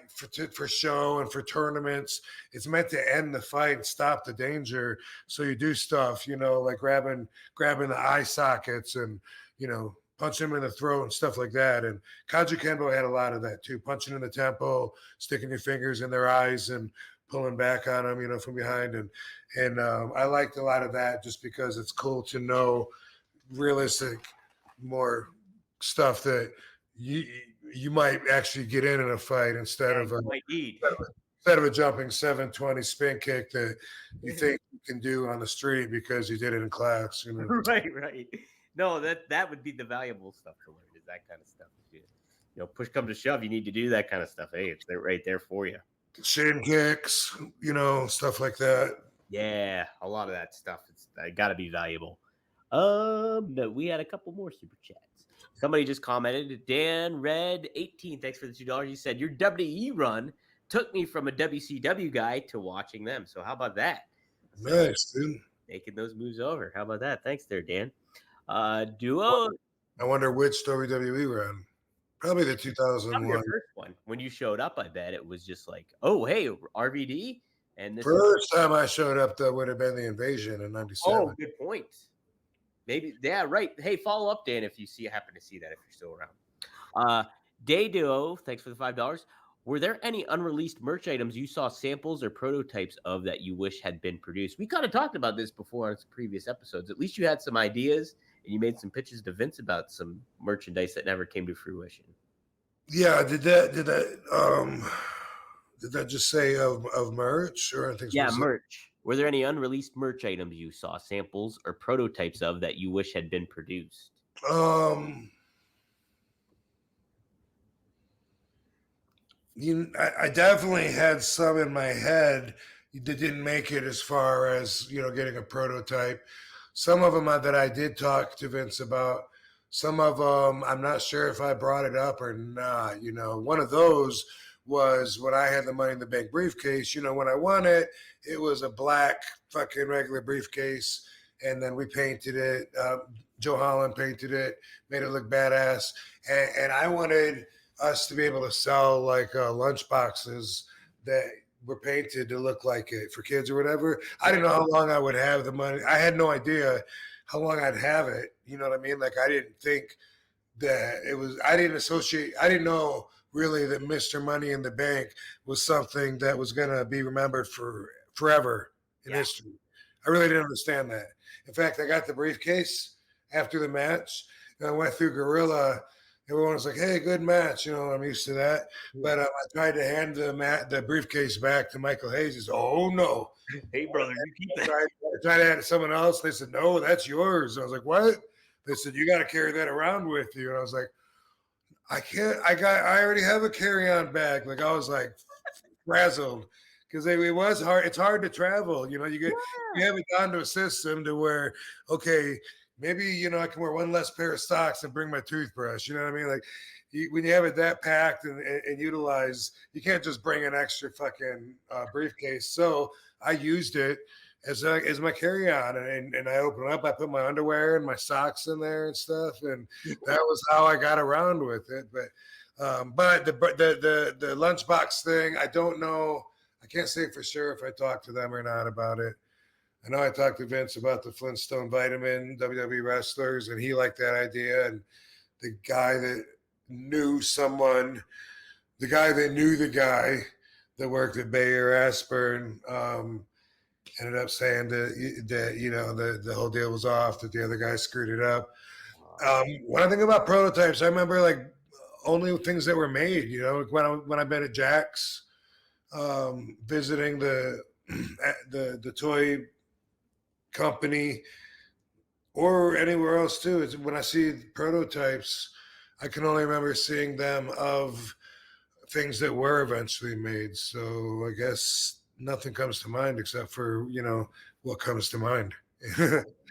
for show and for tournaments. It's meant to end the fight and stop the danger. So you do stuff, you know, like grabbing the eye sockets and, you know, punch him in the throat and stuff like that. And Kaju Kenbo had a lot of that too, punching in the temple, sticking your fingers in their eyes and pulling back on them, you know, from behind. And I liked a lot of that just because it's cool to know realistic, more stuff that you might actually get in a fight instead of a jumping 720 spin kick that you think you can do on the street because you did it in class. You know? Right. No, that would be the valuable stuff to learn, is that kind of stuff. You know, push comes to shove, you need to do that kind of stuff. Hey, it's right there for you. Shin kicks, you know, stuff like that. Yeah, a lot of that stuff. It's got to be valuable. No, we had a couple more super chats. Somebody just commented, Dan Red 18, thanks for the $2. He said, your WWE run took me from a WCW guy to watching them. So how about that? Nice, dude. Making those moves over. How about that? Thanks there, Dan. Duo. I wonder which WWE run. Probably the 2001. Your first one. When you showed up, I bet it was just like, oh, hey, RVD. And this first time I showed up, though, would have been the Invasion in '97. Oh, good point. Maybe, yeah, right. Hey, follow up, Dan, if you happen to see that, if you're still around. Day Duo, thanks for the $5. Were there any unreleased merch items you saw samples or prototypes of that you wish had been produced? We kind of talked about this before on some previous episodes. At least you had some ideas and you made some pitches to Vince about some merchandise that never came to fruition. Yeah, did that just say of merch or anything? Yeah, merch. Were there any unreleased merch items you saw samples or prototypes of that you wish had been produced? I definitely had some in my head that didn't make it as far as, you know, getting a prototype. Some of them that I did talk to Vince about. Some of them, I'm not sure if I brought it up or not. You know, one of those was when I had the Money in the Bank briefcase. You know, when I won it, it was a black fucking regular briefcase. And then we painted it. Joe Holland painted it, made it look badass. And I wanted us to be able to sell like lunch boxes that were painted to look like it for kids or whatever. I didn't know how long I would have the money. I had no idea how long I'd have it. You know what I mean? Like I didn't think that it was, I didn't know really that Mr. Money in the Bank was something that was going to be remembered for forever in history. I really didn't understand that. In fact, I got the briefcase after the match and I went through Gorilla. Everyone was like, hey, good match. You know, I'm used to that. But I tried to hand the briefcase back to Michael Hayes. He said, oh, no. Hey, brother, you keep that. I tried to hand it to someone else. They said, no, that's yours. I was like, what? They said, you got to carry that around with you. And I was like, I can't. I already have a carry-on bag. Like, I was like frazzled because it was hard. It's hard to travel. You know, you haven't gone to a system to where, okay, maybe, you know, I can wear one less pair of socks and bring my toothbrush. You know what I mean? Like when you have it that packed and utilize, you can't just bring an extra fucking briefcase. So I used it as my carry-on, and I open it up. I put my underwear and my socks in there and stuff, and that was how I got around with it. But the lunchbox thing, I don't know. I can't say for sure if I talked to them or not about it. I know I talked to Vince about the Flintstone vitamin WWE wrestlers, and he liked that idea. And the guy that knew someone, the guy that knew the guy that worked at Bayer Aspirin, ended up saying that you know the whole deal was off, that the other guy screwed it up. When I think about prototypes, I remember like only things that were made. You know, when I've been at Jack's, visiting the toy company or anywhere else too. It's when I see prototypes, I can only remember seeing them of things that were eventually made. So I guess nothing comes to mind except for, you know, what comes to mind.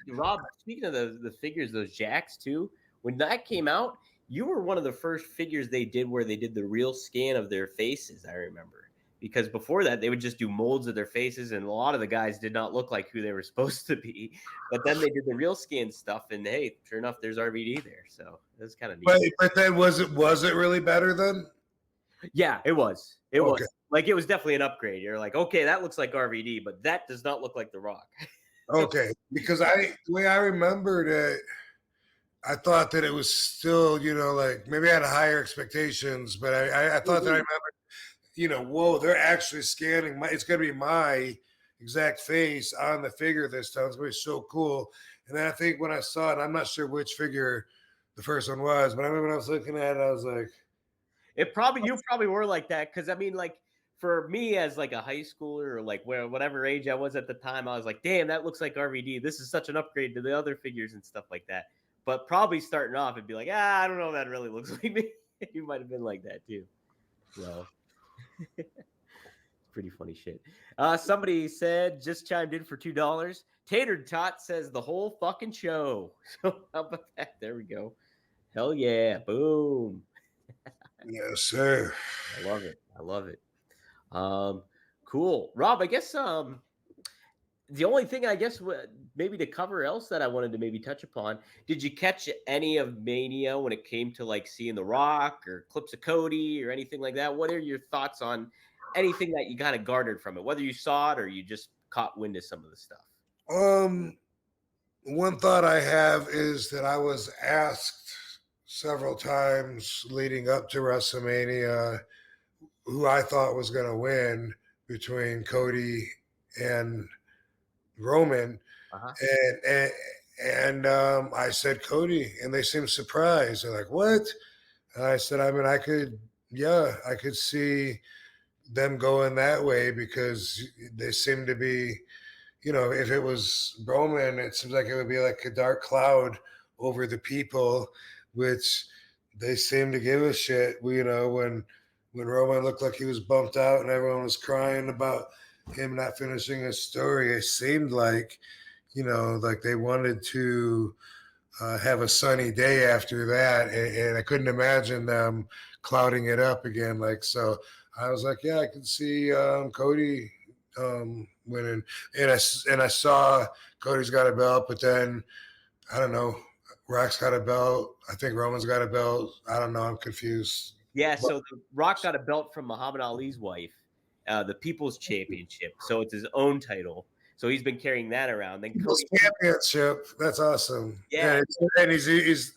Rob, speaking of the figures, those Jacks too, when that came out, you were one of the first figures they did where they did the real scan of their faces, I remember. Because before that, they would just do molds of their faces, and a lot of the guys did not look like who they were supposed to be. But then they did the real scan stuff, and hey, sure enough, there's RVD there. So it was kind of neat. But then was it really better then? Yeah, it was. It Okay. was. Like, it was definitely an upgrade. You're like, okay, that looks like RVD, but that does not look like The Rock. Okay, because the way I remembered it, I thought that it was still, you know, like maybe I had higher expectations, but I thought that I remember, you know, whoa, they're actually scanning it's going to be my exact face on the figure this time. It's going to be so cool. And then I think when I saw it, I'm not sure which figure the first one was, but I remember when I was looking at it, I was like, you probably were like that. Cause I mean, like, for me as like a high schooler or like whatever age I was at the time, I was like, damn, that looks like RVD. This is such an upgrade to the other figures and stuff like that. But probably starting off, it'd be like, I don't know if that really looks like me. You might have been like that too. So it's pretty funny shit. Somebody said, just chimed in for $2. Tater Tot says the whole fucking show. So how about that? There we go. Hell yeah. Boom. yes, sir. I love it. I love it. Cool. Rob, I guess the only thing I guess maybe to cover else that I wanted to maybe touch upon, did you catch any of Mania when it came to like seeing The Rock or clips of Cody or anything like that? What are your thoughts on anything that you kind of garnered from it, whether you saw it or you just caught wind of some of the stuff? One thought I have is that I was asked several times leading up to WrestleMania who I thought was going to win between Cody and Roman, and I said Cody, and they seemed surprised. They're like, "What?" And I said, "I mean, I could see them going that way because they seem to be, you know, if it was Roman, it seems like it would be like a dark cloud over the people, which they seem to give a shit. You know, when Roman looked like he was bumped out and everyone was crying about him not finishing his story, it seemed like, you know, like they wanted to have a sunny day after that, and I couldn't imagine them clouding it up again. Like, so I was like, yeah, I can see Cody winning, and I saw Cody's got a belt, but then I don't know, Rock's got a belt. I think Roman's got a belt. I don't know. I'm confused. Yeah, so The Rock got a belt from Muhammad Ali's wife, the People's Championship. So it's his own title. So he's been carrying that around. Then People's Championship. That's awesome. Yeah, and he's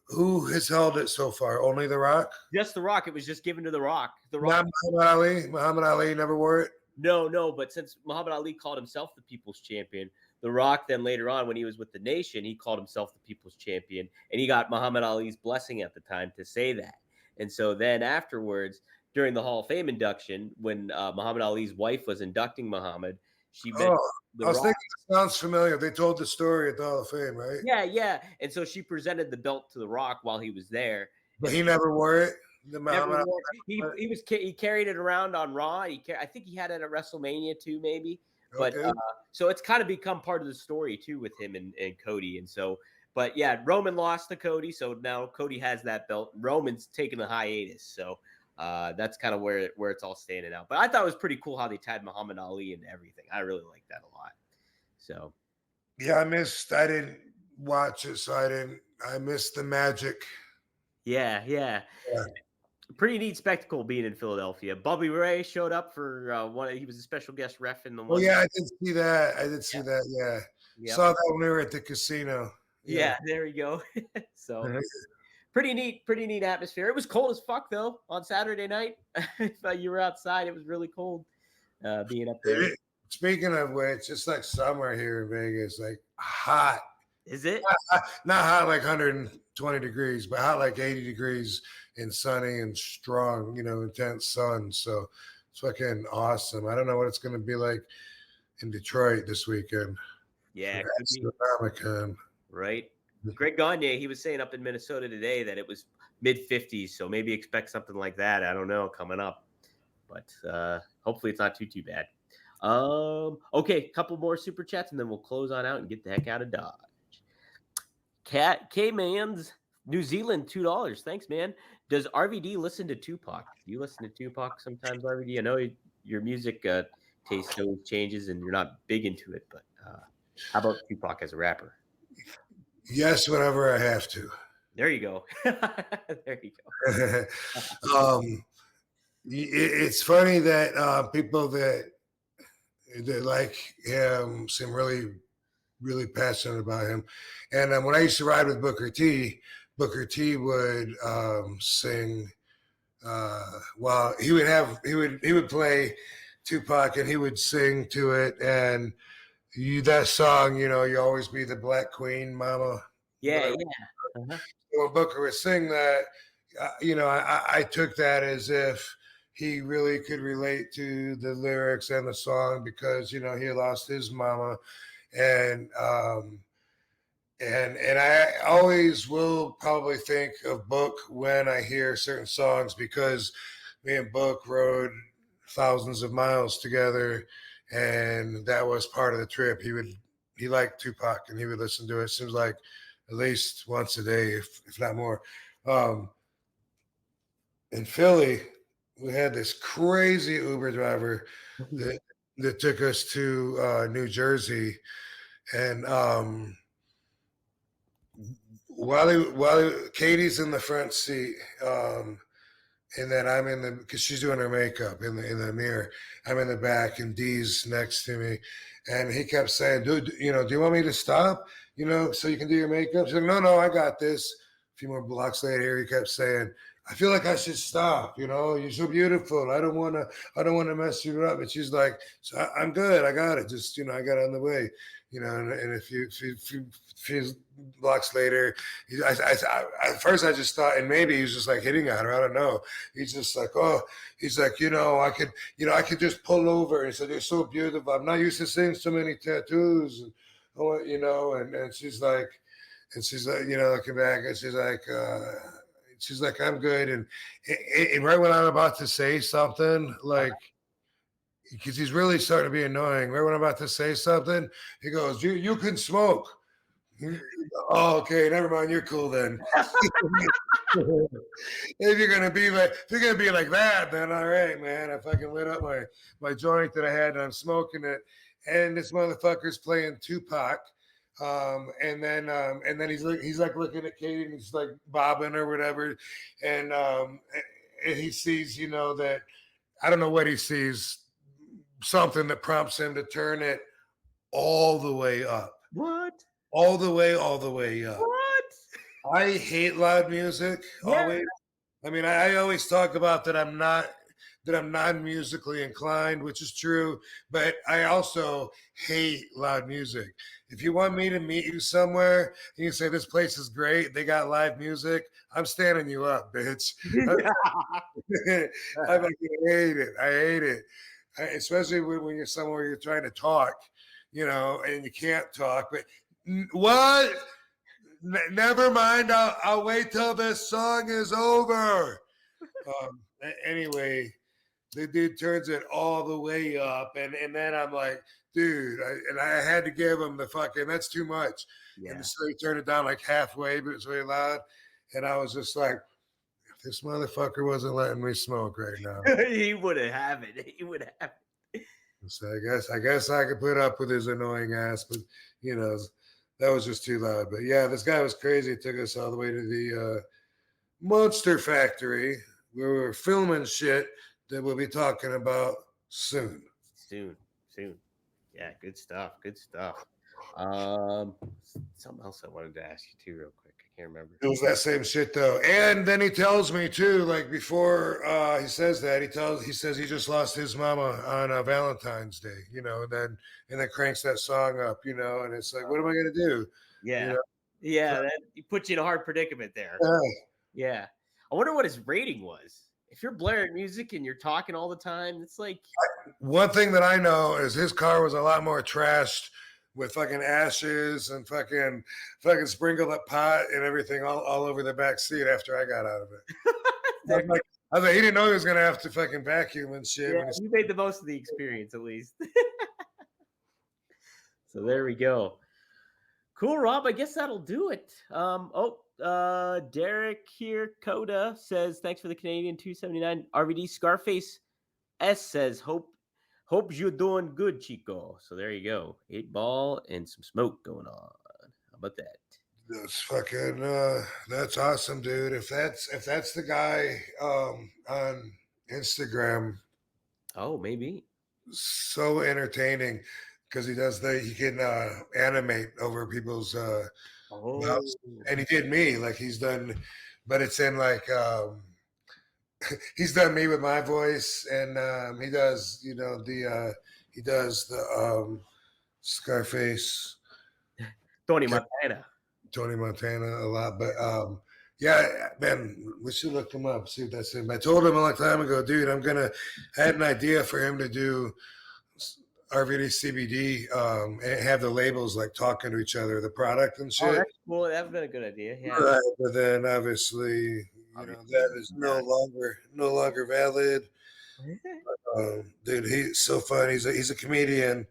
who has held it so far? Only The Rock. Just The Rock. It was just given to The Rock. The Rock. Not Muhammad Ali. Muhammad Ali never wore it. No. But since Muhammad Ali called himself the People's Champion, The Rock then later on, when he was with the Nation, he called himself the People's Champion, and he got Muhammad Ali's blessing at the time to say that. And so then afterwards, during the Hall of Fame induction, when Muhammad Ali's wife was inducting Muhammad, she met I was thinking it sounds familiar. They told the story at the Hall of Fame, right? Yeah. And so she presented the belt to The Rock while he was there. But he never wore it. He carried it around on Raw. I think he had it at WrestleMania too, maybe. Okay. But so it's kind of become part of the story too with him and Cody. And so, but yeah, Roman lost to Cody, so now Cody has that belt. Roman's taking a hiatus, so that's kind of where it's all standing out. But I thought it was pretty cool how they tied Muhammad Ali into everything. I really like that a lot. So Yeah, I didn't watch it, so I missed the magic. yeah. Yeah. Pretty neat spectacle being in Philadelphia. Bobby Ray showed up for one. He was a special guest ref in the Oh one. yeah, I did see that. I did see that. Yeah, Yep. saw that when we were at the casino. Yeah, there you go. So pretty neat atmosphere. It was cold as fuck though on Saturday night. If you were outside, it was really cold being up there. Speaking of which, it's like summer here in Vegas, like hot. Is it? Not hot like 120 degrees, but hot like 80 degrees and sunny and strong, intense sun. So it's fucking awesome. I don't know what it's going to be like in Detroit this weekend. Yeah, Comic-Con. Right. Greg Gagne, he was saying up in Minnesota today that it was mid 50s, so maybe expect something like that. I don't know coming up, but hopefully it's not too bad. Okay, couple more super chats and then we'll close on out and get the heck out of Dodge. K-Man's New Zealand, $2. Thanks, man. Does RVD listen to Tupac? Do you listen to Tupac sometimes, RVD? I know your music taste always changes and you're not big into it, but how about Tupac as a rapper? Yes, whenever I have to. There you go. There you go. It's funny that people that like him seem really, really passionate about him. And when I used to ride with Booker T would sing while he would play Tupac and he would sing to it. And that song, you always be the Black Queen, Mama. Yeah. Uh-huh. So when Booker would sing that, I took that as if he really could relate to the lyrics and the song because, he lost his mama. And I always will probably think of Book when I hear certain songs because me and Book rode thousands of miles together, and that was part of the trip. He liked Tupac, and he would listen to it. Seems like at least once a day, if not more. In Philly, we had this crazy Uber driver that took us to New Jersey, and while Katie's in the front seat, and then I'm because she's doing her makeup in the mirror. I'm in the back, and Dee's next to me, and he kept saying, "Dude, do you want me to stop? So you can do your makeup?" She's like, "No, I got this." A few more blocks later, he kept saying, "I feel like I should stop. You're so beautiful. I don't want to mess you up." And she's like, "So I'm good. I got it. Just I got it on the way." And a few blocks later, at first I just thought, and maybe he was just like hitting on her. I don't know. He's just like, oh, he's like, I could just pull over. And he said, "You're so beautiful. I'm not used to seeing so many tattoos." And and she's like, looking back, and she's like, "I'm good." And right when I'm about to say something, like, because he's really starting to be annoying. Right when I'm about to say something, he goes, "You can smoke." Oh, okay, never mind. You're cool then. If you're gonna be like that, then all right, man. I fucking lit up my joint that I had, and I'm smoking it, and this motherfucker's playing Tupac. And then he's like looking at Katie, and he's like bobbing or whatever, and he sees, that I don't know what he sees, something that prompts him to turn it all the way up. What? All the way up. What? I hate loud music. Yeah. Always. I mean, I always talk about that I'm not musically inclined, which is true, but I also hate loud music. If you want me to meet you somewhere and you say this place is great, they got live music, I'm standing you up, bitch. I fucking hate it. I hate it. Especially when you're somewhere you're trying to talk, and you can't talk. But what? Never mind. I'll wait till this song is over. Anyway, the dude turns it all the way up, and then I'm like, dude, I had to give him the fucking, that's too much. Yeah. And so he turned it down like halfway, but it was really loud. And I was just like, if this motherfucker wasn't letting me smoke right now, he would have it. He would have it. So I guess I could put up with his annoying ass, but you know, that was just too loud. But yeah, this guy was crazy. It took us all the way to the Monster Factory. We were filming shit that we'll be talking about soon. Soon. Yeah, good stuff. Something else I wanted to ask you too, real quick. I can't remember. It was that same shit though. And then he tells me too, like before he says that, he says he just lost his mama on Valentine's Day, you know, and then cranks that song up, you know, and it's like, what am I gonna do? Yeah. You know? Yeah, that puts you in a hard predicament there. Yeah. I wonder what his rating was. If you're blaring music and you're talking all the time, it's like one thing that I know is his car was a lot more trashed with fucking ashes and fucking sprinkled up pot and everything all over the back seat after I got out of it. I was like, he didn't know he was gonna have to fucking vacuum and shit. Yeah, you made the most of the experience at least. So there we go. Cool, Rob. I guess that'll do it. Derek here, Coda says, thanks for the Canadian 279. RVD Scarface S says, hope you're doing good, Chico. So there you go. 8 ball and some smoke going on. How about that? That's fucking that's awesome, dude. If that's the guy on Instagram. Oh, maybe. So entertaining because he can animate over people's mouths. And he did me, like he's done, but it's in like he's done me with my voice, and he does, you know, he does the Scarface, Tony Montana a lot, but yeah, man, we should look him up, see if that's him. I told him a long time ago, dude, I had an idea for him to do RVD CBD and have the labels like talking to each other, the product and shit. Oh, that's cool. That's been a good idea. Yeah. Right, but then obviously, you know, that is no longer valid. Dude, he's so fun. He's a comedian,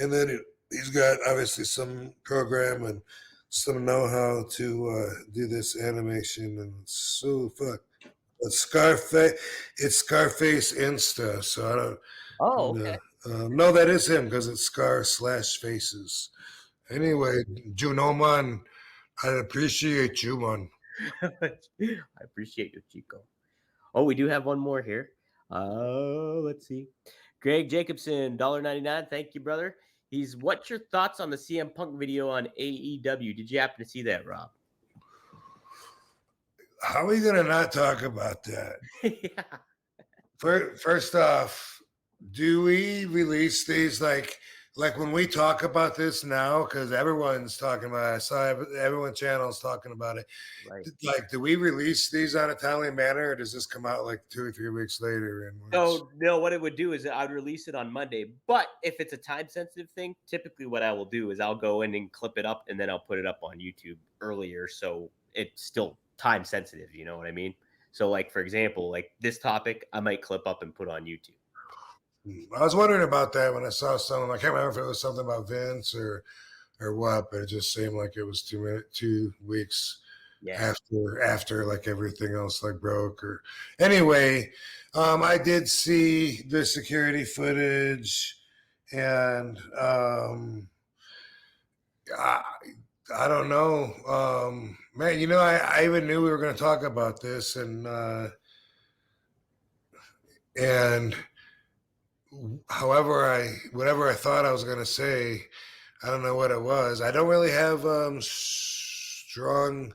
and then he's got obviously some program and some know-how to do this animation, and it's so fun. It's Scarface Insta, so I don't. Oh, okay. No, that is him because it's Scar/Faces. Anyway, Junoman, I appreciate you, man. I appreciate you, Chico. Oh, we do have one more here. Let's see. Greg Jacobson, $1.99. Thank you, brother. What's your thoughts on the CM Punk video on AEW? Did you happen to see that, Rob? How are we gonna not talk about that? Yeah. First off, do we release these like when we talk about this now? Because everyone's talking about it. I saw everyone's channel's talking about it. Right. Like, do we release these on a timely manner, or does this come out like 2 or 3 weeks later? No. What it would do is I'd release it on Monday. But if it's a time-sensitive thing, typically what I will do is I'll go in and clip it up, and then I'll put it up on YouTube earlier, so it's still time-sensitive. You know what I mean? So, like, for example, like this topic, I might clip up and put on YouTube. I was wondering about that when I saw something. I can't remember if it was something about Vince or what, but it just seemed like it was 2 weeks after like everything else like broke. Or anyway, I did see the security footage, and I don't know, man. You know, I even knew we were going to talk about this, and whatever I thought I was going to say, I don't know what it was. I don't really have strong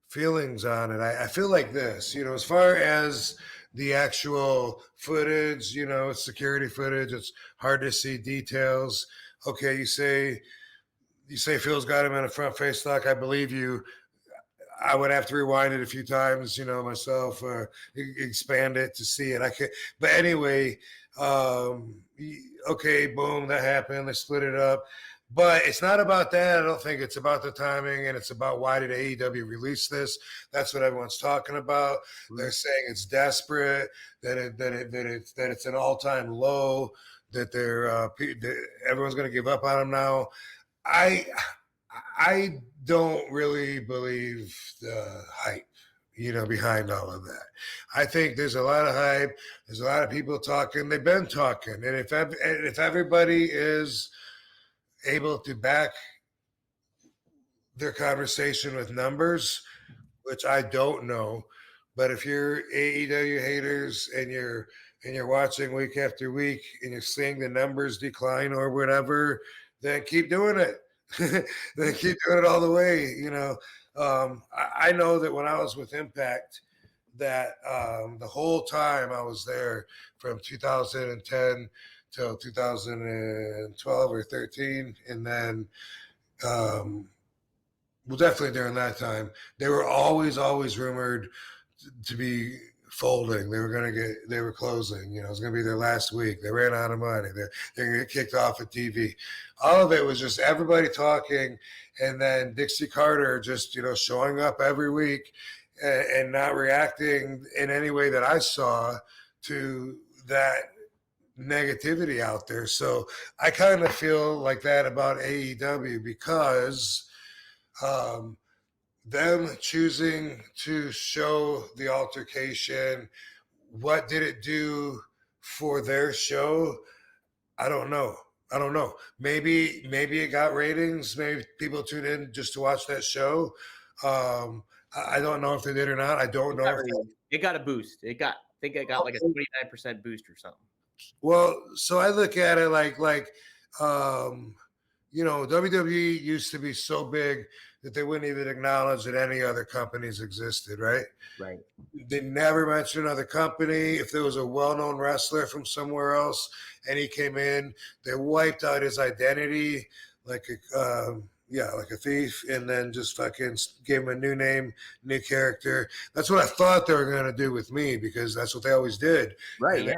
feelings on it. I feel like this, you know, as far as the actual footage, you know, security footage, it's hard to see details. Okay, you say Phil's got him in a front face lock. I believe you. I would have to rewind it a few times, you know, myself, expand it to see it. I can't. But anyway, okay, boom, that happened. They split it up. But it's not about that. I don't think it's about the timing, and it's about why did AEW release this? That's what everyone's talking about. Mm-hmm. They're saying it's desperate, that it's an all-time low, that everyone's going to give up on them now. I don't really believe the hype. behind all of that. I think there's a lot of hype. There's a lot of people talking. They've been talking. And if everybody is able to back their conversation with numbers, which I don't know, but if you're AEW haters and you're watching week after week and you're seeing the numbers decline or whatever, then keep doing it. Then keep doing it all the way. I know that when I was with Impact, that the whole time I was there from 2010 till 2012 or 13, and then well, definitely during that time, they were always rumored to be folding. They were closing. It was going to be their last week. They ran out of money. They're going to get kicked off of TV. All of it was just everybody talking, and then Dixie Carter just showing up every week and not reacting in any way that I saw to that negativity out there. So I kind of feel like that about AEW because them choosing to show the altercation, what did it do for their show? I don't know. Maybe it got ratings. Maybe people tuned in just to watch that show. I don't know if they did or not. I don't know. It got a boost. I think it got like a 29% boost or something. Well, so I look at it like WWE used to be so big that they wouldn't even acknowledge that any other companies existed, right? Right. They never mentioned another company. If there was a well-known wrestler from somewhere else and he came in, they wiped out his identity like a thief, and then just fucking gave him a new name, new character. That's what I thought they were going to do with me, because that's what they always did. Right.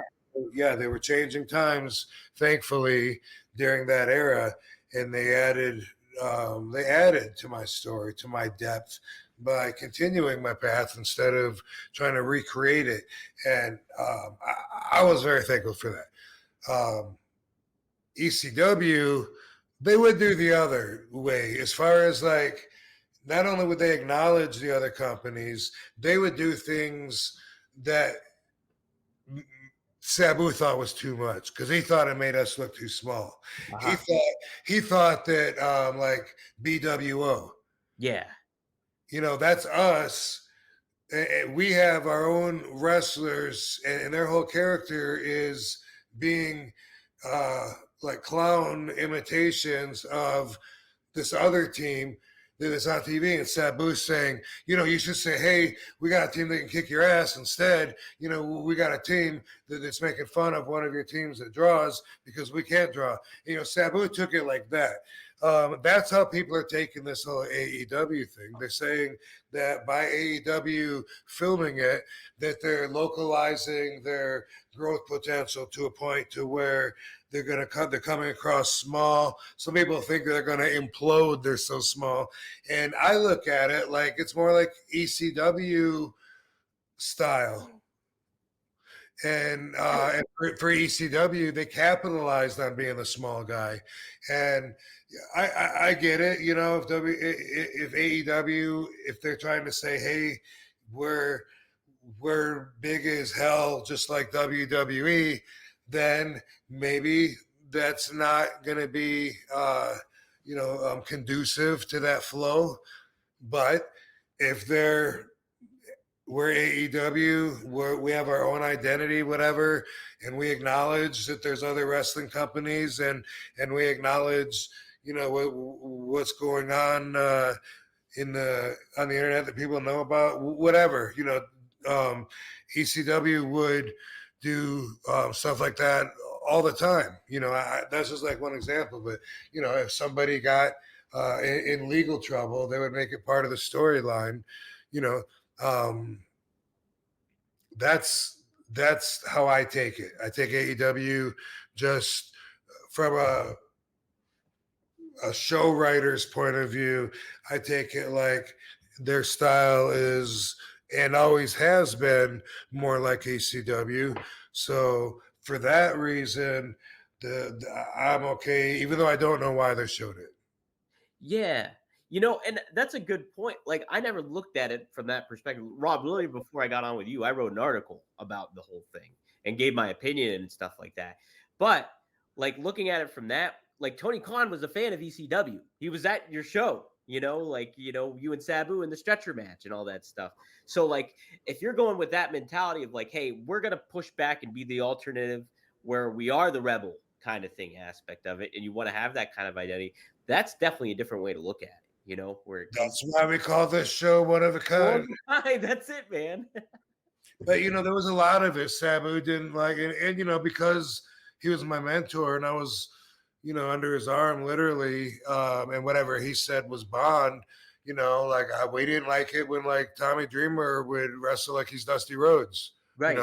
Yeah. They were changing times, thankfully, during that era, and they added to my story, to my depth, by continuing my path instead of trying to recreate it. And I was very thankful for that. ECW, they would do the other way, as far as like, not only would they acknowledge the other companies, they would do things that Sabu thought was too much, because he thought it made us look too small. Uh-huh. He thought that like BWO. Yeah. That's us. We have our own wrestlers, and their whole character is being like clown imitations of this other team that is on TV, and Sabu's saying, you should say, hey, we got a team that can kick your ass. Instead, we got a team that's making fun of one of your teams that draws because we can't draw. Sabu took it like that. That's how people are taking this whole AEW thing. They're saying that by AEW filming it, that they're localizing their growth potential to a point to where they're coming across small. Some people think they're going to implode. They're so small. And I look at it like it's more like ECW style. And for ECW, they capitalized on being the small guy. And I get it. If AEW, if they're trying to say, hey, we're big as hell, just like WWE, then maybe that's not going to be, conducive to that flow. But if we're AEW, we have our own identity, whatever, and we acknowledge that there's other wrestling companies, and we acknowledge, what's going on on the internet that people know about, whatever, ECW would do stuff like that all the time. That's just like one example. But if somebody got in legal trouble, they would make it part of the storyline. That's how I take it. I take AEW just from a show writer's point of view. I take it like their style is, and always has been, more like ECW. So for that reason, I'm okay, even though I don't know why they showed it. Yeah. And that's a good point. Like, I never looked at it from that perspective. Rob, literally before I got on with you, I wrote an article about the whole thing and gave my opinion and stuff like that. But like looking at it from that, like Tony Khan was a fan of ECW. He was at your show, you and Sabu in the stretcher match and all that stuff. So like, if you're going with that mentality of like, hey, we're going to push back and be the alternative where we are the rebel kind of thing aspect of it, and you want to have that kind of identity, that's definitely a different way to look at it. Where that's why we call this show One of a Kind. That's it, man. But there was a lot of it Sabu didn't like, and because he was my mentor and I was under his arm literally, and whatever he said was bond. Like we didn't like it when like Tommy Dreamer would wrestle like he's Dusty Rhodes, right?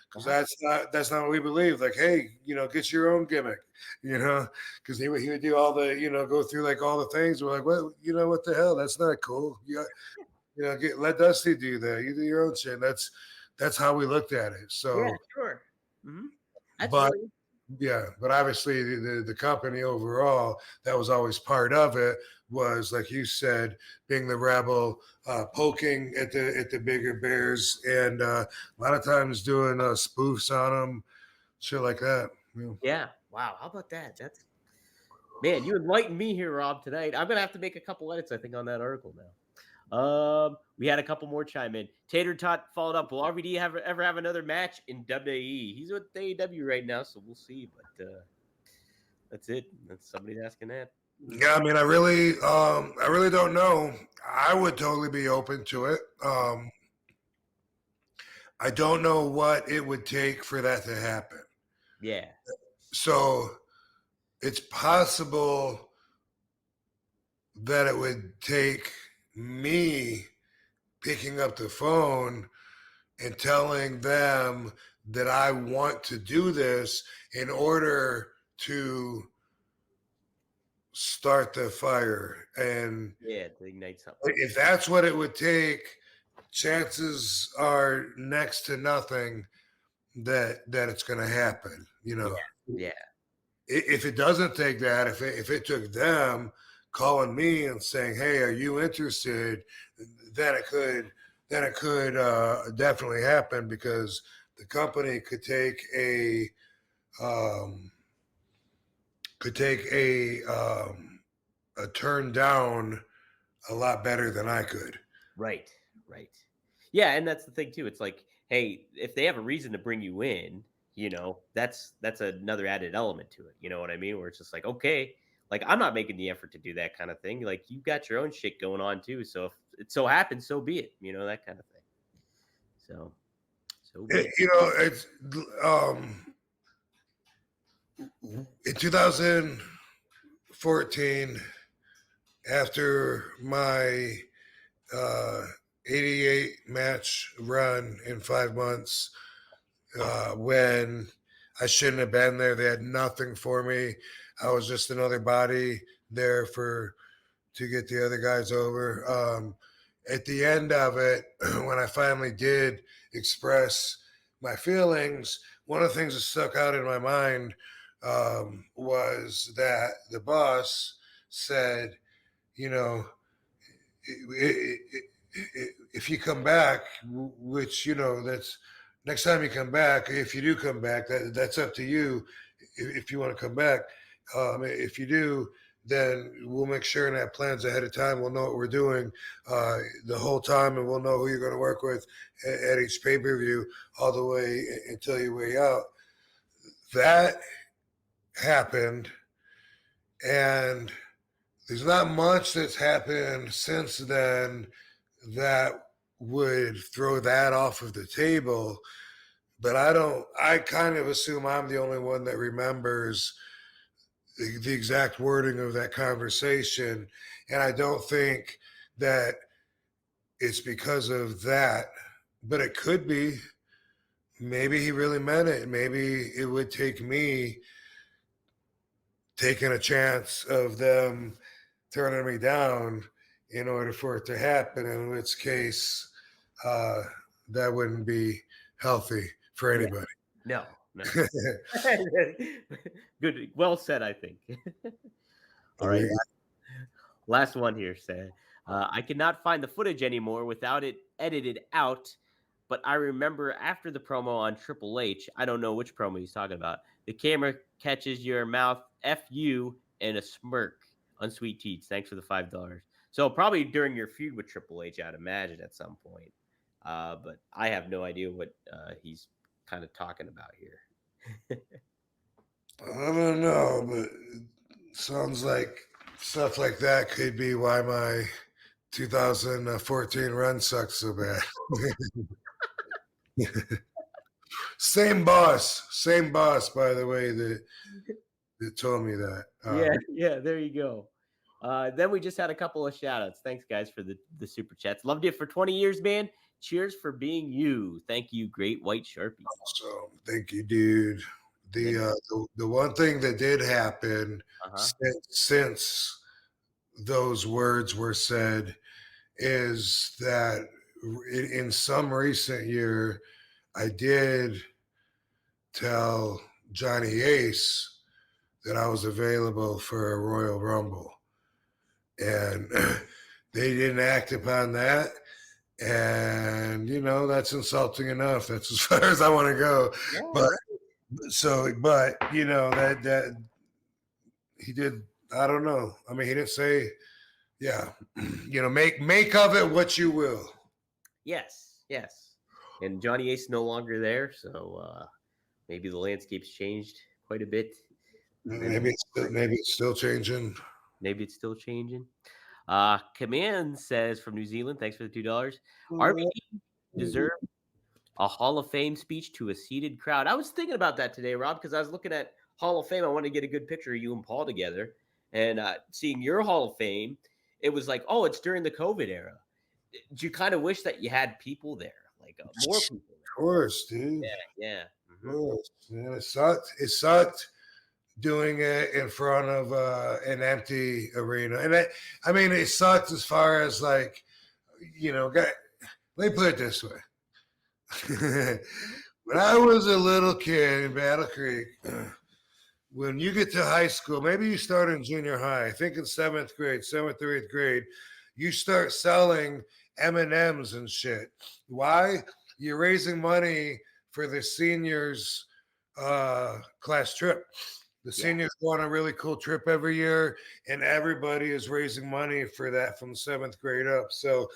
Because that's not what we believe. Like, hey, get your own gimmick, because he would do all the go through like all the things. We're like, well, what the hell? That's not cool. Let Dusty do that. You do your own shit. That's how we looked at it. So yeah, sure. Mm-hmm. But obviously the company overall, that was always part of it, was like you said, being the rebel, poking at the bigger bears, and a lot of times doing spoofs on them, shit like that. Yeah. Wow. How about that? Man, you enlightened me here, Rob, tonight. I'm gonna have to make a couple edits, I think, on that article now. We had a couple more chime in. Tater Tot followed up. Will RVD ever have another match in WWE? He's with AEW right now, so we'll see. But that's it. That's somebody asking that. Yeah, I mean, I really don't know. I would totally be open to it. I don't know what it would take for that to happen. Yeah. So it's possible that it would take me picking up the phone and telling them that I want to do this in order to start the fire. And to ignite something. If that's what it would take, chances are next to nothing that it's going to happen. Yeah. If it doesn't take that, if it took them calling me and saying, "Hey, are you interested?" then it could definitely happen, because the company could take a turn down a lot better than I could. Right. Yeah, and that's the thing too. It's like, hey, if they have a reason to bring you in, that's another added element to it. You know what I mean? Where it's just like, okay, like I'm not making the effort to do that kind of thing. Like you've got your own shit going on too. So if it so happens, so be it. That kind of thing. So be it. It's in 2014, after my 88 match run in 5 months, when I shouldn't have been there. They had nothing for me. I was just another body there to get the other guys over. At the end of it, when I finally did express my feelings, one of the things that stuck out in my mind was that the boss said, if you come back, which, that's next time you come back, if you do come back, that's up to you if you want to come back. If you do, then we'll make sure and have plans ahead of time. We'll know what we're doing the whole time, and we'll know who you're going to work with at each pay-per-view all the way until your way out. That happened, and there's not much that's happened since then that would throw that off of the table. But I kind of assume I'm the only one that remembers the exact wording of that conversation. And I don't think that it's because of that, but it could be. Maybe he really meant it. Maybe it would take me taking a chance of them turning me down in order for it to happen, in which case that wouldn't be healthy for anybody. No. Good. Well said, I think. All right. Last one here said, I cannot find the footage anymore without it edited out. But I remember after the promo on Triple H, I don't know which promo he's talking about. The camera catches your mouth, F you, and a smirk. Unsweet Teats. Thanks for the $5. So probably during your feud with Triple H, I'd imagine at some point. But I have no idea what he's kind of talking about here. I don't know, but it sounds like stuff like that could be why my 2014 run sucks so bad. Same boss, by the way, that told me that. Yeah, there you go. Then we just had a couple of shout outs. Thanks, guys, for the super chats. Loved you for 20 years, man. Cheers for being you. Thank you, Great White Sharpie. So thank you, dude. The one thing that did happen since those words were said is that in some recent year, I did tell Johnny Ace that I was available for a Royal Rumble. And they didn't act upon that. And, that's insulting enough. That's as far as I want to go. Yeah. But that he did, I don't know. I mean, he didn't say, make of it what you will. Yes. And Johnny Ace no longer there, so maybe the landscape's changed quite a bit. Maybe it's still changing. Maybe it's still changing. Command says from New Zealand, thanks for the $2. RVD deserved a Hall of Fame speech to a seated crowd. I was thinking about that today, Rob, because I was looking at Hall of Fame. I wanted to get a good picture of you and Paul together. And seeing your Hall of Fame, it was like, oh, it's during the COVID era. Did you kind of wish that you had people there? Like more people there? Of course, dude. Yeah. Mm-hmm. Of course. Man, it sucked doing it in front of an empty arena. And it sucked as far as like, let me put it this way. When I was a little kid in Battle Creek, when you get to high school, maybe you start in junior high, I think in 7th or 8th grade, you start selling M&Ms and shit. Why? You're raising money for the seniors class trip. The seniors go on a really cool trip every year, and everybody is raising money for that from 7th grade up. So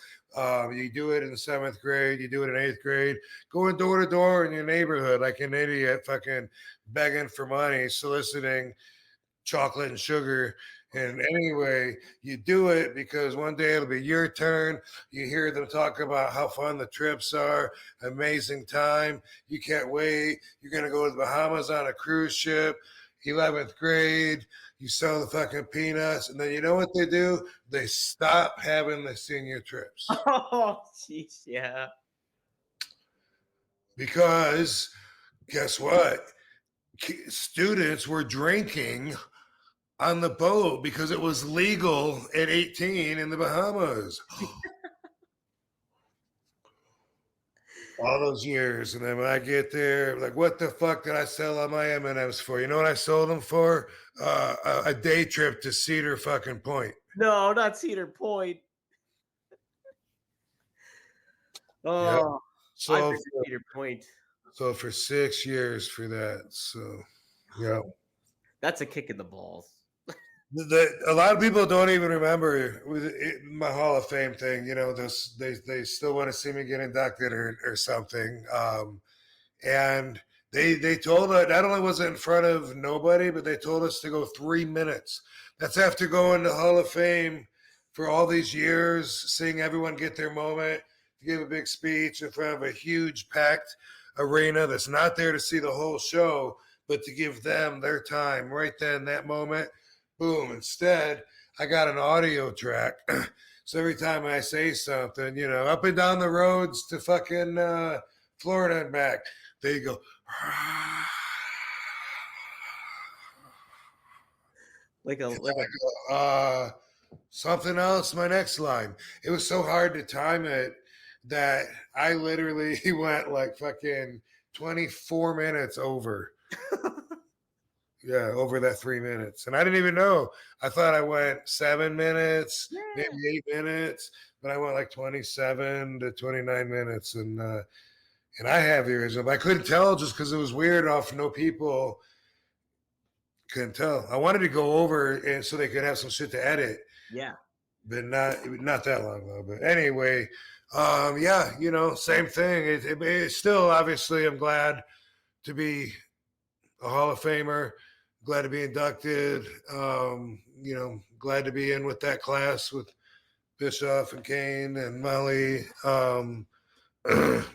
you do it in 7th grade, you do it in 8th grade, going door to door in your neighborhood like an idiot, fucking begging for money, soliciting chocolate and sugar. And anyway, you do it because one day it'll be your turn. You hear them talk about how fun the trips are, amazing time. You can't wait. You're going to go to the Bahamas on a cruise ship. 11th grade, you sell the fucking peanuts, and then you know what they do? They stop having the senior trips. Oh, jeez, yeah. Because guess what? Students were drinking on the boat because it was legal at 18 in the Bahamas. All those years, and then when I get there, like, what the fuck did I sell all my M&Ms for? You know what I sold them for? A day trip to Cedar fucking Point. No, not Cedar Point. Oh, yep. So Cedar Point. So for 6 years for that. So, yeah, that's a kick in the balls. A lot of people don't even remember my Hall of Fame thing. They still want to see me get inducted or something. And they told us, not only was it in front of nobody, but they told us to go 3 minutes. That's after going to Hall of Fame for all these years, seeing everyone get their moment, to give a big speech in front of a huge packed arena that's not there to see the whole show, but to give them their time right then, that moment. Boom. Instead, I got an audio track. So every time I say something, up and down the roads to fucking Florida and back, there you go. Like something else, my next line. It was so hard to time it that I literally went like fucking 24 minutes over. Yeah, over that 3 minutes. And I didn't even know. I thought I went 7 minutes, maybe 8 minutes, but I went like 27 to 29 minutes. And I have the original, but I couldn't tell just because it was weird off no people. Couldn't tell. I wanted to go over and so they could have some shit to edit. Yeah. But not that long though. But anyway, yeah, same thing. It's still obviously I'm glad to be a Hall of Famer. Glad to be inducted. Glad to be in with that class with Bischoff and Kane and Molly.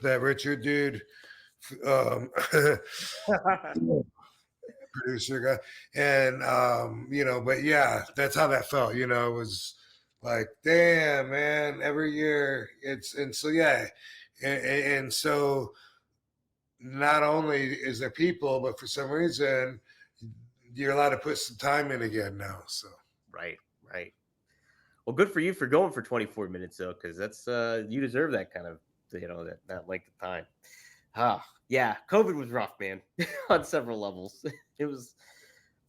That Richard dude, producer guy, and but yeah, that's how that felt. It was like, damn, man. Every year and so yeah, and so not only is there people, but for some reason you're allowed to put some time in again now. So right. Well, good for you for going for 24 minutes though, because that's you deserve that kind of that length of time. Yeah, COVID was rough, man. On several levels. It was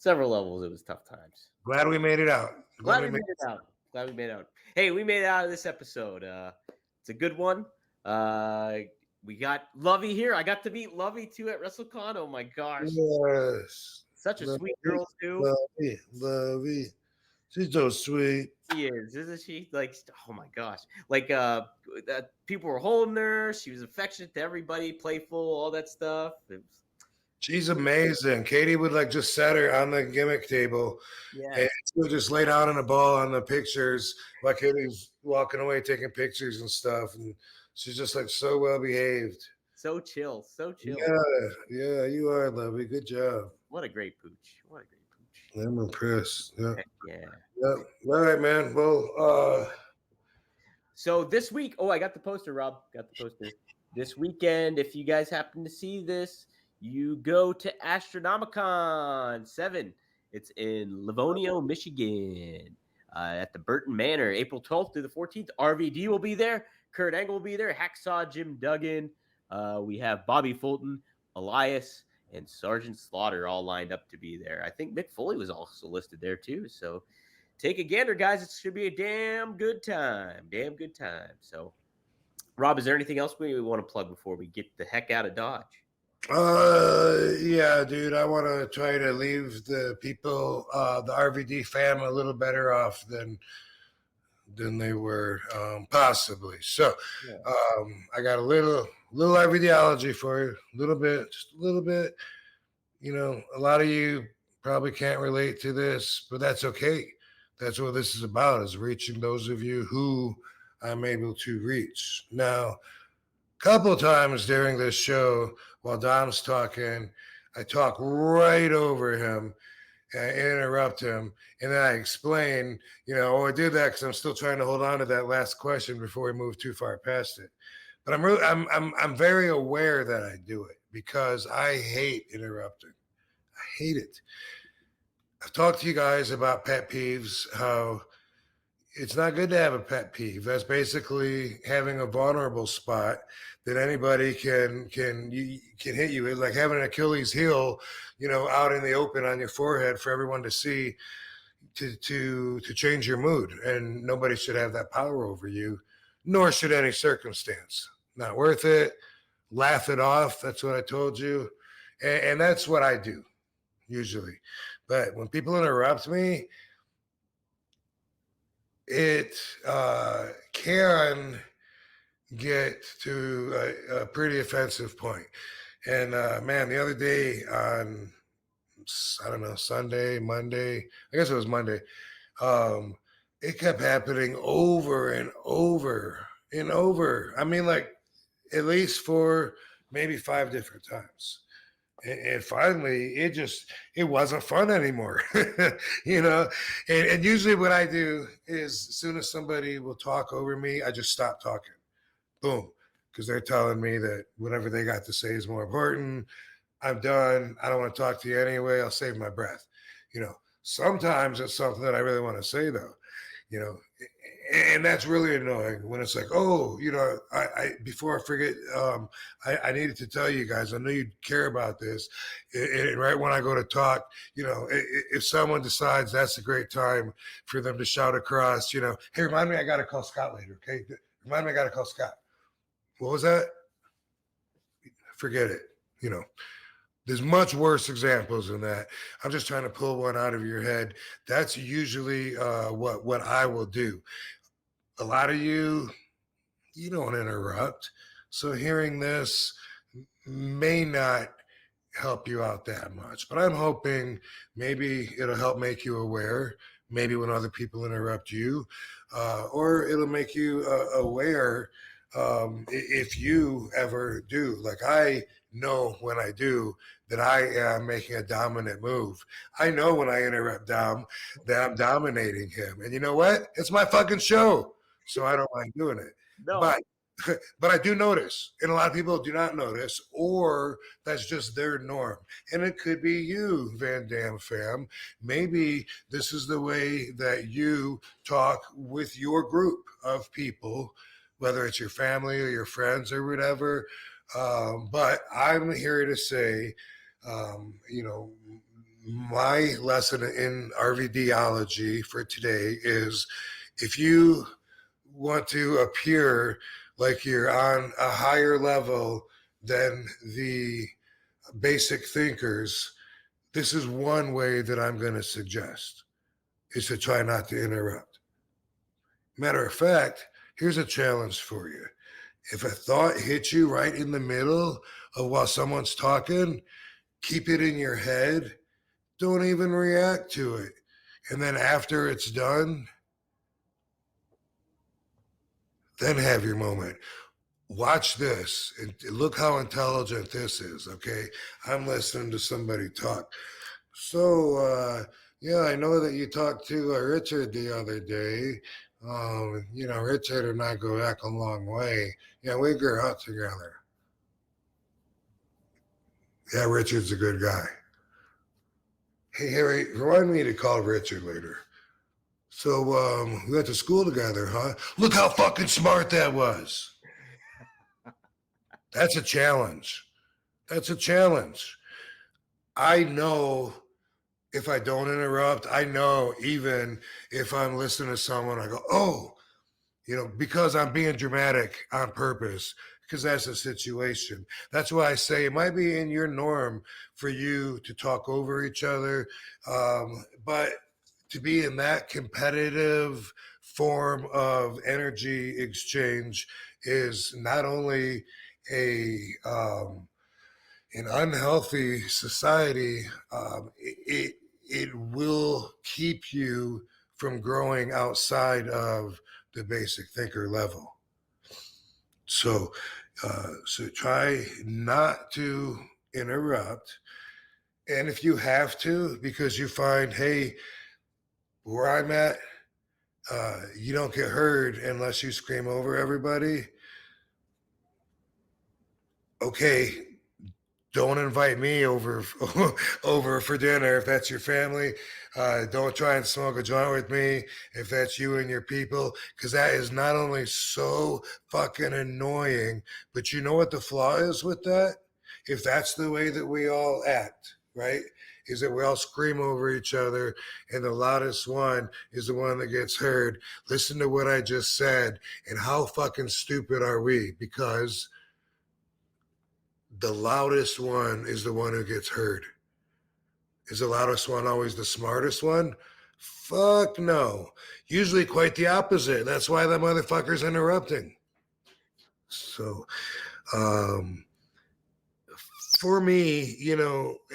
tough times. glad we made it out. Glad we made it out. Hey, we made it out of this episode. It's a good one. We got Lovey here. I got to meet Lovey too at WrestleCon. Oh my gosh. Yes. Such a sweet girl too. Lovey. She's so sweet. She is, isn't she? Like, oh my gosh. Like, people were holding her. She was affectionate to everybody, playful, all that stuff. She's amazing. Katie would just set her on the gimmick table. Yeah. And she would just lay down on the ball on the pictures while Katie's walking away taking pictures and stuff. And she's just so well behaved. So chill. Yeah, you are, Lovey. Good job. What a great pooch. I'm impressed. Yeah. Yeah. All right, man. Well, so this week, I got the poster, Rob. This weekend, if you guys happen to see this, you go to Astronomicon 7. It's in Livonia, Michigan, at the Burton Manor, April 12th through the 14th. RVD will be there. Kurt Angle will be there. Hacksaw Jim Duggan. We have Bobby Fulton, Elias, and Sergeant Slaughter all lined up to be there. I think Mick Foley was also listed there too. So take a gander, guys. It should be a damn good time. So, Rob, is there anything else we want to plug before we get the heck out of Dodge? Yeah, dude. I want to try to leave the people, the RVD fam, a little better off than they were possibly. So, Yeah. I got a little RVDology for you, just a little bit. A lot of you probably can't relate to this, but that's okay. That's what this is about, is reaching those of you who I'm able to reach. Now, a couple of times during this show, while Dom's talking, I talk right over him and interrupt him, and then I explain, I did that because I'm still trying to hold on to that last question before we move too far past it. But I'm very aware that I do it because I hate interrupting. I hate it. I've talked to you guys about pet peeves, how it's not good to have a pet peeve. That's basically having a vulnerable spot that anybody can hit you with, like having an Achilles heel, out in the open on your forehead for everyone to see, to change your mood. And nobody should have that power over you, nor should any circumstance. Not worth it. Laugh it off. That's what I told you. And that's what I do usually. But when people interrupt me, it can get to a pretty offensive point. And man, the other day on, I don't know, Sunday, Monday, I guess it was Monday, it kept happening over and over and over. I mean, at least 4, maybe 5 different times. And finally, it wasn't fun anymore, And usually what I do is, as soon as somebody will talk over me, I just stop talking. Boom. Because they're telling me that whatever they got to say is more important. I'm done. I don't want to talk to you anyway. I'll save my breath. Sometimes it's something that I really want to say, though, And that's really annoying when it's like, oh, I before I forget, I needed to tell you guys, I know you care about this. And right when I go to talk, if someone decides that's a great time for them to shout across, hey, remind me I got to call Scott later, okay? Remind me I got to call Scott. What was that? Forget it. There's much worse examples than that. I'm just trying to pull one out of your head. That's usually what I will do. A lot of you don't interrupt. So hearing this may not help you out that much. But I'm hoping maybe it'll help make you aware, maybe when other people interrupt you, or it'll make you aware if you ever do. Like I know when I do that I am making a dominant move. I know when I interrupt Dom that I'm dominating him. And you know what? It's my fucking show. So I don't mind doing it. No. But I do notice, and a lot of people do not notice, or that's just their norm. And it could be you, Van Dam fam. Maybe this is the way that you talk with your group of people, whether it's your family or your friends or whatever. But I'm here to say, my lesson in RVDology for today is if you want to appear like you're on a higher level than the basic thinkers, this is one way that I'm going to suggest, is to try not to interrupt. Matter of fact, here's a challenge for you. If a thought hits you right in the middle of while someone's talking, keep it in your head. Don't even react to it. And then after it's done, then have your moment. Watch this and look how intelligent this is, okay? I'm listening to somebody talk. So, yeah, I know that you talked to Richard the other day. Richard and I go back a long way. Yeah, we grew up together. Yeah, Richard's a good guy. Hey, Harry, remind me to call Richard later. So, we went to school together, huh? Look how fucking smart that was. That's a challenge. That's a challenge. I know if I don't interrupt, I know even if I'm listening to someone, I go, oh, because I'm being dramatic on purpose, because that's the situation. That's why I say it might be in your norm for you to talk over each other, but to be in that competitive form of energy exchange is not only an unhealthy society, it will keep you from growing outside of the basic thinker level. So try not to interrupt. And if you have to, because you find, hey, where I'm at, you don't get heard unless you scream over everybody. Okay, don't invite me over for dinner if that's your family. Don't try and smoke a joint with me if that's you and your people, because that is not only so fucking annoying, but you know what the flaw is with that? If that's the way that we all act, right? Is that we all scream over each other and the loudest one is the one that gets heard. Listen to what I just said and how fucking stupid are we? Because the loudest one is the one who gets heard. Is the loudest one always the smartest one? Fuck no. Usually quite the opposite. That's why that motherfucker's interrupting. So, for me,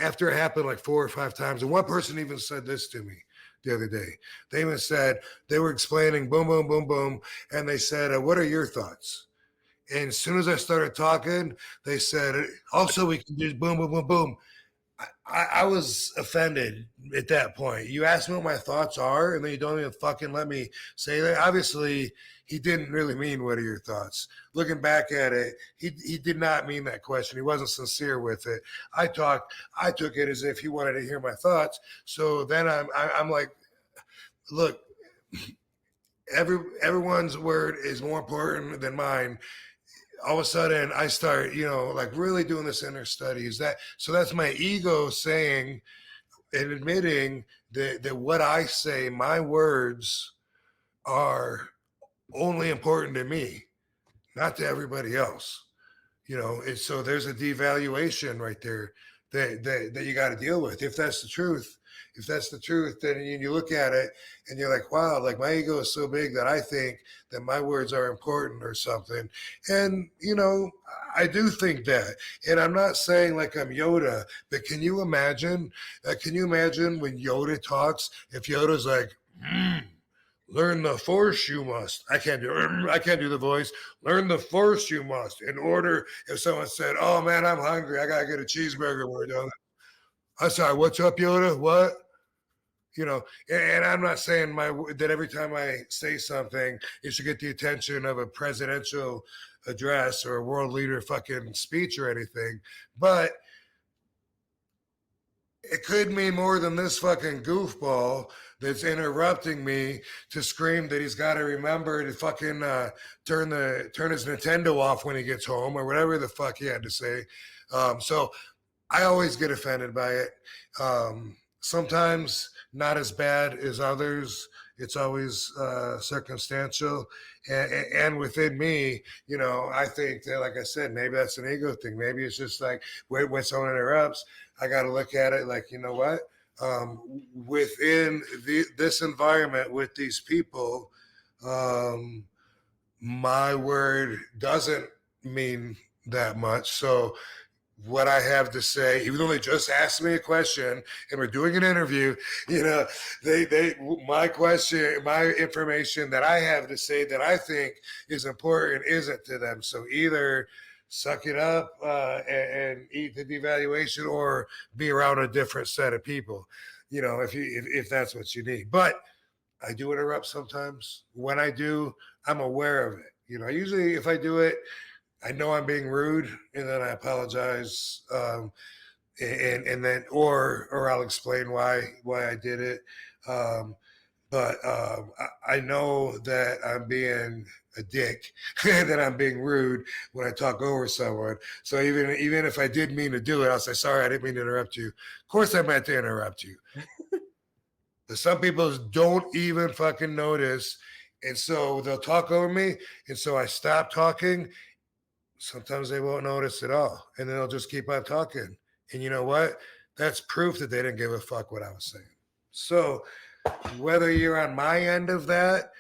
after it happened like 4 or 5 times, and one person even said this to me the other day. They even said, they were explaining boom, boom, boom, boom, and they said, what are your thoughts? And as soon as I started talking, they said, also, we can do boom, boom, boom, boom. I was offended at that point. You asked me what my thoughts are, and then you don't even fucking let me say that. Obviously, he didn't really mean, what are your thoughts? Looking back at it, he did not mean that question. He wasn't sincere with it. I took it as if he wanted to hear my thoughts. So then I'm like, look, everyone's word is more important than mine. All of a sudden I start, like really doing this inner study. So that's my ego saying and admitting that what I say, my words are only important to me, not to everybody else. And so there's a devaluation right there that you got to deal with. If that's the truth, then you look at it and you're like, wow, like my ego is so big that I think that my words are important or something. And, I do think that. And I'm not saying like I'm Yoda, but can you imagine when Yoda talks, if Yoda's like, learn the force you must. I can't do the voice. Learn the force you must. In order, if someone said, oh man, I'm hungry, I gotta get a cheeseburger when we're done. I'm sorry, what's up, Yoda? What? And I'm not saying that every time I say something, it should get the attention of a presidential address or a world leader fucking speech or anything. But it could mean more than this fucking goofball that's interrupting me to scream that he's got to remember to fucking turn his Nintendo off when he gets home or whatever the fuck he had to say. So I always get offended by it. Sometimes not as bad as others. It's always circumstantial. And within me, I think that, like I said, maybe that's an ego thing. Maybe it's just like when someone interrupts, I got to look at it like, you know what? Within this environment with these people, my word doesn't mean that much. So what I have to say, even though they just asked me a question and we're doing an interview, my information that I have to say that I think is important isn't to them. So either suck it up and eat the devaluation, or be around a different set of people, if that's what you need. But I do interrupt sometimes. When I do, I'm aware of it. Usually if I do it, I know I'm being rude, and then I apologize, and then or I'll explain why I did it. But I know that I'm being a dick, and that I'm being rude when I talk over someone. So even if I did mean to do it, I'll say, sorry, I didn't mean to interrupt you. Of course I meant to interrupt you. But some people don't even fucking notice, and so they'll talk over me, and so I stop talking. Sometimes they won't notice at all, and then they'll just keep on talking. And you know what? That's proof that they didn't give a fuck what I was saying. So whether you're on my end of that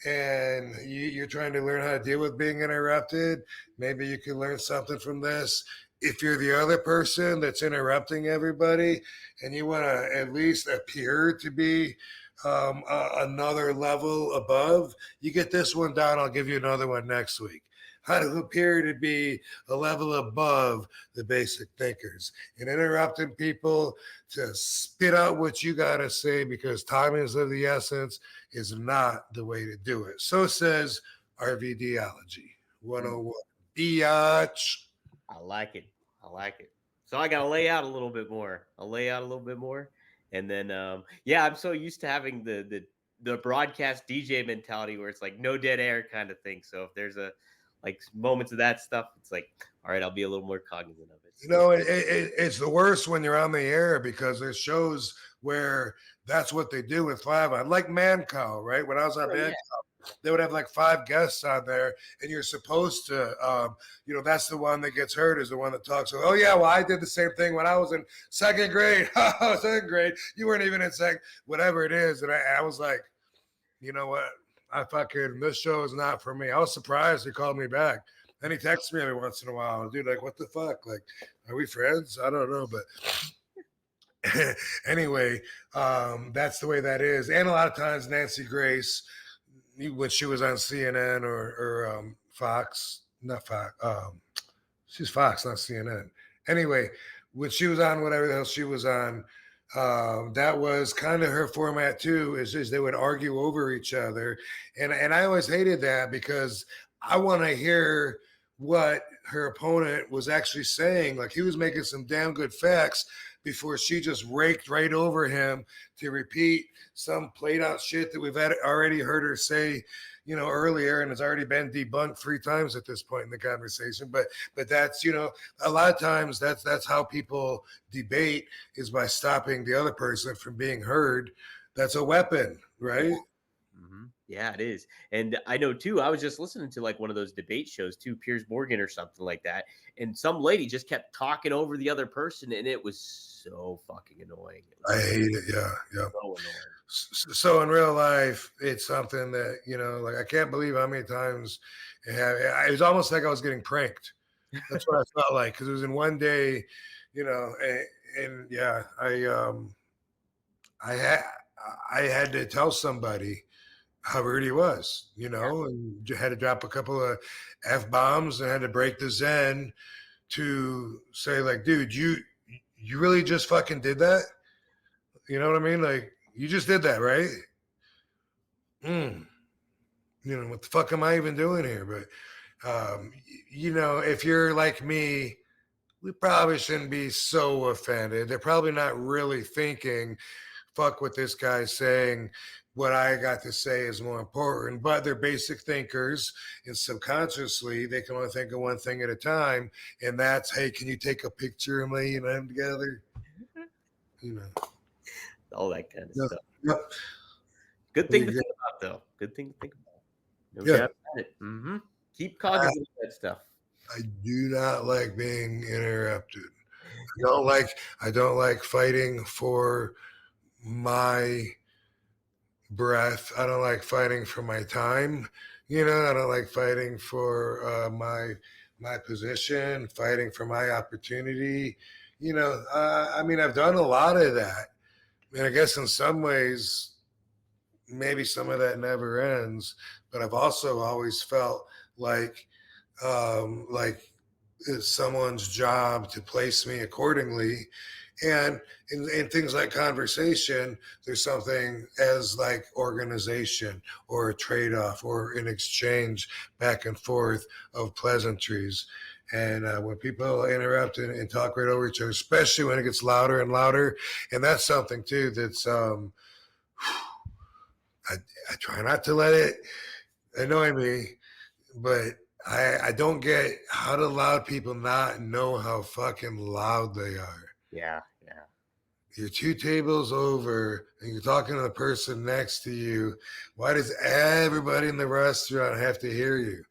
and you're trying to learn how to deal with being interrupted, maybe you can learn something from this. If you're the other person that's interrupting everybody and you want to at least appear to be another level above, you get this one down. I'll give you another one next week. How to appear to be a level above the basic thinkers, and interrupting people to spit out what you got to say because time is of the essence is not the way to do it. So says RVDology 101. Biatch. I like it. So I got to lay out a little bit more. And then, I'm so used to having the broadcast DJ mentality where it's like no dead air kind of thing. So if there's like moments of that stuff, it's like, all right, I'll be a little more cognizant of it. It's the worst when you're on the air because there's shows where that's what they do with Five On, like Man Cow, right? When I was on Man Cow, they would have like 5 guests on there, and you're supposed to, that's the one that gets heard is the one that talks. Oh yeah, well I did the same thing when I was in second grade. Second grade, you weren't even in second, whatever it is, and I was like, you know what? This show is not for me. I was surprised he called me back. Then he texts me every once in a while. Dude, like, what the fuck? Like, are we friends? I don't know. But anyway, that's the way that is. And a lot of times Nancy Grace, when she was on CNN or Fox, not Fox, she's Fox, not CNN. Anyway, when she was on whatever the hell she was on, that was kind of her format too, is they would argue over each other. And I always hated that because I want to hear what her opponent was actually saying. Like he was making some damn good facts, before she just raked right over him to repeat some played out shit that we've already heard her say, you know, earlier, and has already been debunked 3 times at this point in the conversation. But that's, you know, a lot of times that's how people debate, is by stopping the other person from being heard. That's a weapon, right? Mm-hmm. Yeah, it is. And I know too, I was just listening to like one of those debate shows too, Piers Morgan or something like that. And some lady just kept talking over the other person, and it was so fucking annoying. I hate it. Yeah. So annoying. So in real life, it's something that, you know, like, I can't believe how many times it was almost like I was getting pranked. That's what I felt like, because it was in one day, you know, and yeah, I had to tell somebody how rude he was, you know, and had to drop a couple of F-bombs and had to break the zen to say, like, dude, you really just fucking did that? You know what I mean? Like, you just did that, right? You know, what the fuck am I even doing here? But, you know, if you're like me, we probably shouldn't be so offended. They're probably not really thinking, fuck what this guy's saying. What I got to say is more important. But they're basic thinkers, and subconsciously they can only think of one thing at a time. And that's, hey, can you take a picture of me and I'm together? You know, all that kind of stuff. Yep. Good thing to think about, though. Good thing to think about. No doubt about it. Mm-hmm. Keep cognizant of that stuff. I do not like being interrupted. I don't like fighting for my breath. I don't like fighting for my time. You know, I don't like fighting for my position, fighting for my opportunity. You know, I mean, I've done a lot of that, and I guess in some ways, maybe some of that never ends. But I've also always felt like it's someone's job to place me accordingly. And in things like conversation, there's something as like organization or a trade-off or an exchange back and forth of pleasantries. And when people interrupt and talk right over each other, especially when it gets louder and louder, and that's something too that's I try not to let it annoy me, but I don't get how do loud people not know how fucking loud they are. Yeah. You're 2 tables over and you're talking to the person next to you. Why does everybody in the restaurant have to hear you?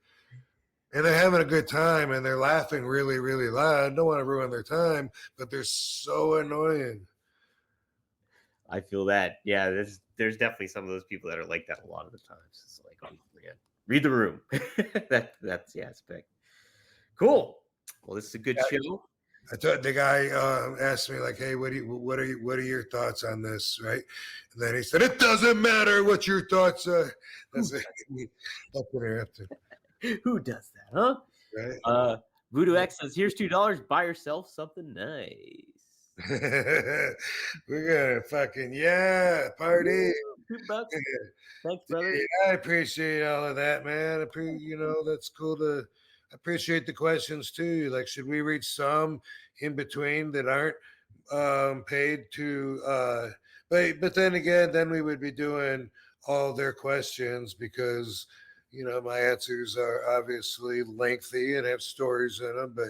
And they're having a good time and they're laughing really, really loud. Don't want to ruin their time, but they're so annoying. I feel that. Yeah, there's definitely some of those people that are like that a lot of the times. It's like, oh man, read the room. That's the aspect. Cool. Well, this is a good show. I thought the guy asked me, like, hey, what are your thoughts on this, right? And then he said, it doesn't matter what your thoughts are. That's interrupted. Who does that, huh? Right. Voodoo X says, here's $2. Buy yourself something nice. We're gonna fucking party. $2. Thanks, brother. I appreciate all of that, man. You know, that's cool to appreciate the questions too. Like, should we reach some in between that aren't paid to but then again, then we would be doing all their questions because, you know, my answers are obviously lengthy and have stories in them, but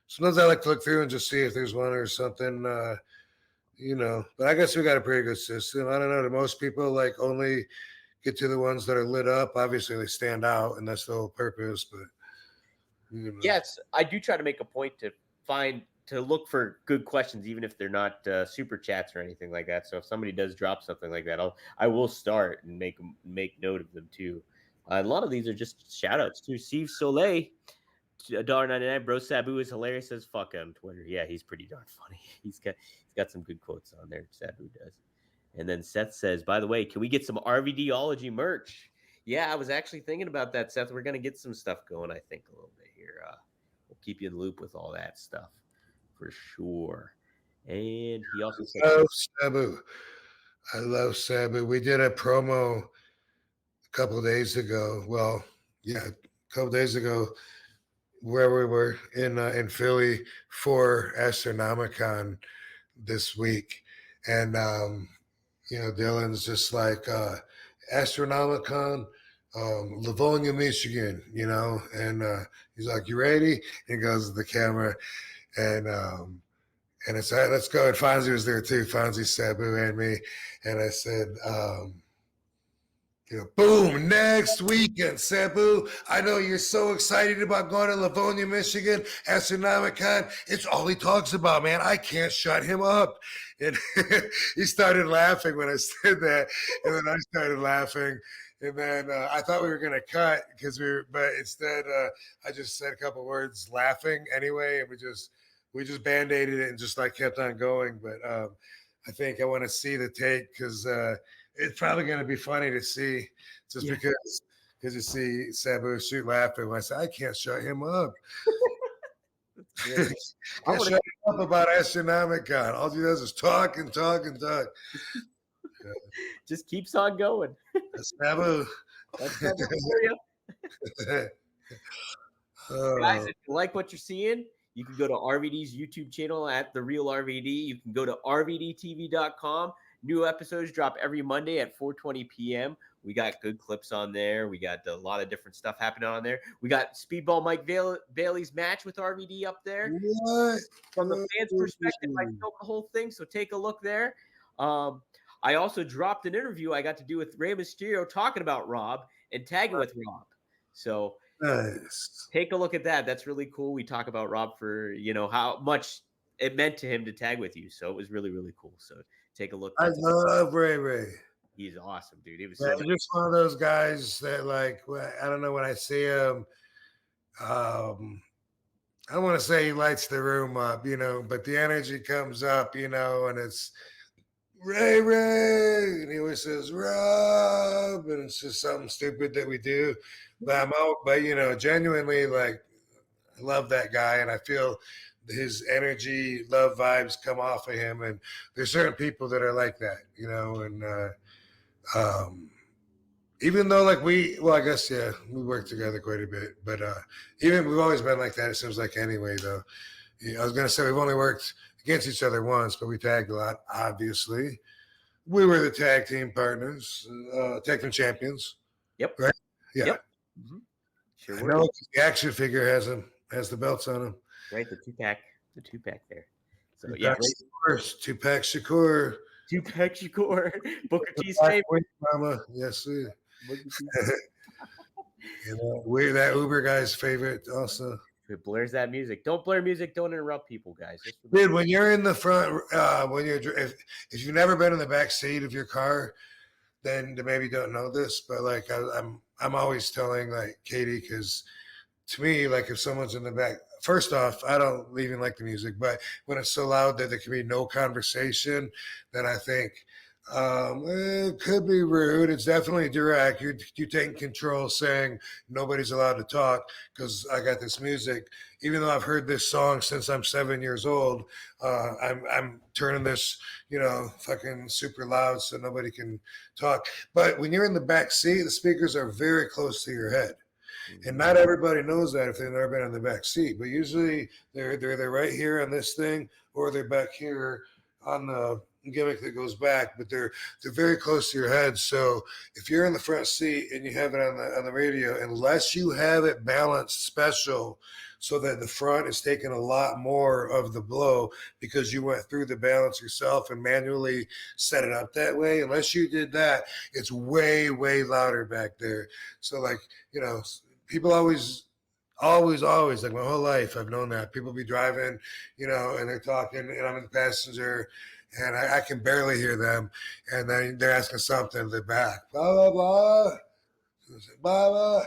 sometimes I like to look through and just see if there's one or something, you know, but I guess we got a pretty good system. I don't know. Do most people like only get to the ones that are lit up? Obviously they stand out and that's the whole purpose, but you know. Yes, I do try to make a point to look for good questions, even if they're not super chats or anything like that. So if somebody does drop something like that, I will start and make note of them too. A lot of these are just shout outs too. Steve Soleil, $1.99. Bro Sabu is hilarious as fuck on Twitter. Yeah, he's pretty darn funny. He's got some good quotes on there. Sabu does. And then Seth says, by the way, can we get some RVDology merch? Yeah, I was actually thinking about that, Seth. We're going to get some stuff going, I think, a little bit here. We'll keep you in the loop with all that stuff for sure. And he also said, I love Sabu. We did a promo a couple of days ago. Well, yeah, a couple of days ago where we were in Philly for Astronomicon. this week, and Dylan's just like Astronomicon, Livonia, Michigan, and he's like, "You ready?" And he goes to the camera, and it's all right, let's go. And Fonzie was there too. Fonzie, Sabu, and me. And I said, boom, next weekend, Sabu. I know you're so excited about going to Livonia, Michigan, Astronomicon. It's all he talks about, man. I can't shut him up. And he started laughing when I said that. And then I started laughing. And then I thought we were going to cut but instead I just said a couple words laughing anyway. And we just band-aided it and just like kept on going. But I think I want to see the take because it's probably going to be funny to see because you see Sabu shoot laughing when I say, I can't shut him up. Can't shut him up about Astronomicon. All he does is talk and talk and talk. Just keeps on going. Sabu. That's for you. Guys, if you like what you're seeing, you can go to RVD's YouTube channel at The Real RVD. You can go to rvdtv.com. New episodes drop every Monday at 4:20 p.m. We got good clips on there. We got a lot of different stuff happening on there. We got Speedball Mike Bailey's match with RVD up there. What? From the fans' perspective, I filmed the whole thing, so take a look there. I also dropped an interview I got to do with Rey Mysterio talking about Rob and tagging with Rob. So nice. Take a look at that. That's really cool. We talk about Rob for, how much it meant to him to tag with you. So it was really, really cool. So take a look. I love Ray. He's awesome, dude. He was just one of those guys that, like, I don't know, when I see him, I don't want to say he lights the room up, but the energy comes up, and it's Ray, and he always says Rob, and it's just something stupid that we do. But genuinely, like, I love that guy, and I feel his energy, love vibes come off of him. And there's certain people that are like that, and even though, like, we work together quite a bit, but even we've always been like that, it seems like, anyway, though. I was going to say we've only worked against each other once, but we tagged a lot, obviously. We were the tag team partners, tag team champions. Yep. Right? Yeah. Yep. Mm-hmm. Sure. I know the action figure has the belts on him. Right, the two-pack there. So Two-pack Shakur. Two-pack Shakur. Booker T's favorite. Mama. Yes, sir. We're that Uber guy's favorite also. It blurs that music. Don't blur music. Don't interrupt people, guys. Dude, when you're in the front, if you've never been in the back seat of your car, then they maybe don't know this. But like I'm always telling, like, Katie, because to me, like, if someone's in the back, first off, I don't even like the music, but when it's so loud that there can be no conversation, then I think it could be rude. It's definitely direct. You're taking control, saying nobody's allowed to talk because I got this music. Even though I've heard this song since I'm 7 years old, I'm turning this, fucking super loud so nobody can talk. But when you're in the back seat, the speakers are very close to your head. And not everybody knows that if they've never been in the back seat. But usually they're right here on this thing, or they're back here on the gimmick that goes back, but they're very close to your head. So if you're in the front seat and you have it on the radio, unless you have it balanced special so that the front is taking a lot more of the blow because you went through the balance yourself and manually set it up that way, unless you did that, it's way, way louder back there. So, like, people always, like, my whole life I've known that people be driving, and they're talking, and I'm in the passenger, and I can barely hear them, and then they're asking something in the back, blah, blah, blah, blah, blah.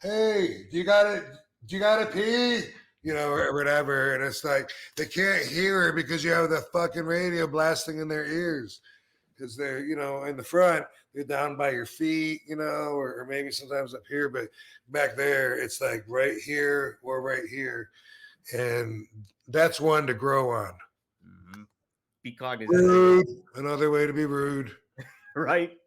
Hey, do you got to pee? Or whatever. And it's like, they can't hear it because you have the fucking radio blasting in their ears. Because they're, in the front, they're down by your feet, or maybe sometimes up here, but back there, it's like right here or right here. And that's one to grow on. Mm-hmm. Be cognizant. Rude. Another way to be rude. Right.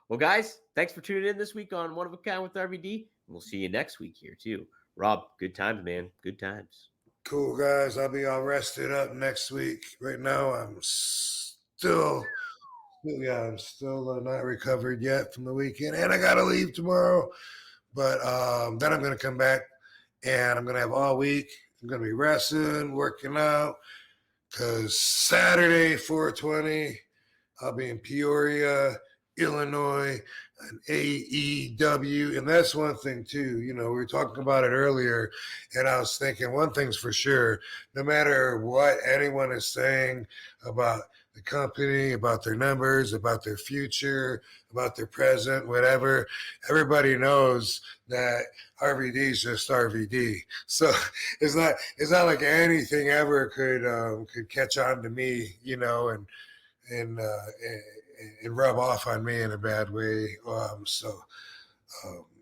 Well, guys, thanks for tuning in this week on One of a Kind with RVD. We'll see you next week here, too. Rob, good times, man. Good times. Cool, guys. I'll be all rested up next week. Right now, I'm still not recovered yet from the weekend, and I gotta leave tomorrow. But then I'm gonna come back, and I'm gonna have all week. I'm gonna be wrestling, working out, because Saturday, 420, I'll be in Peoria, Illinois, an AEW. And that's one thing, too. You know, we were talking about it earlier, and I was thinking one thing's for sure. No matter what anyone is saying about the company, about their numbers, about their future, about their present, whatever, everybody knows that RVD is just RVD. So it's not like anything ever could catch on to me, you know, and rub off on me in a bad way.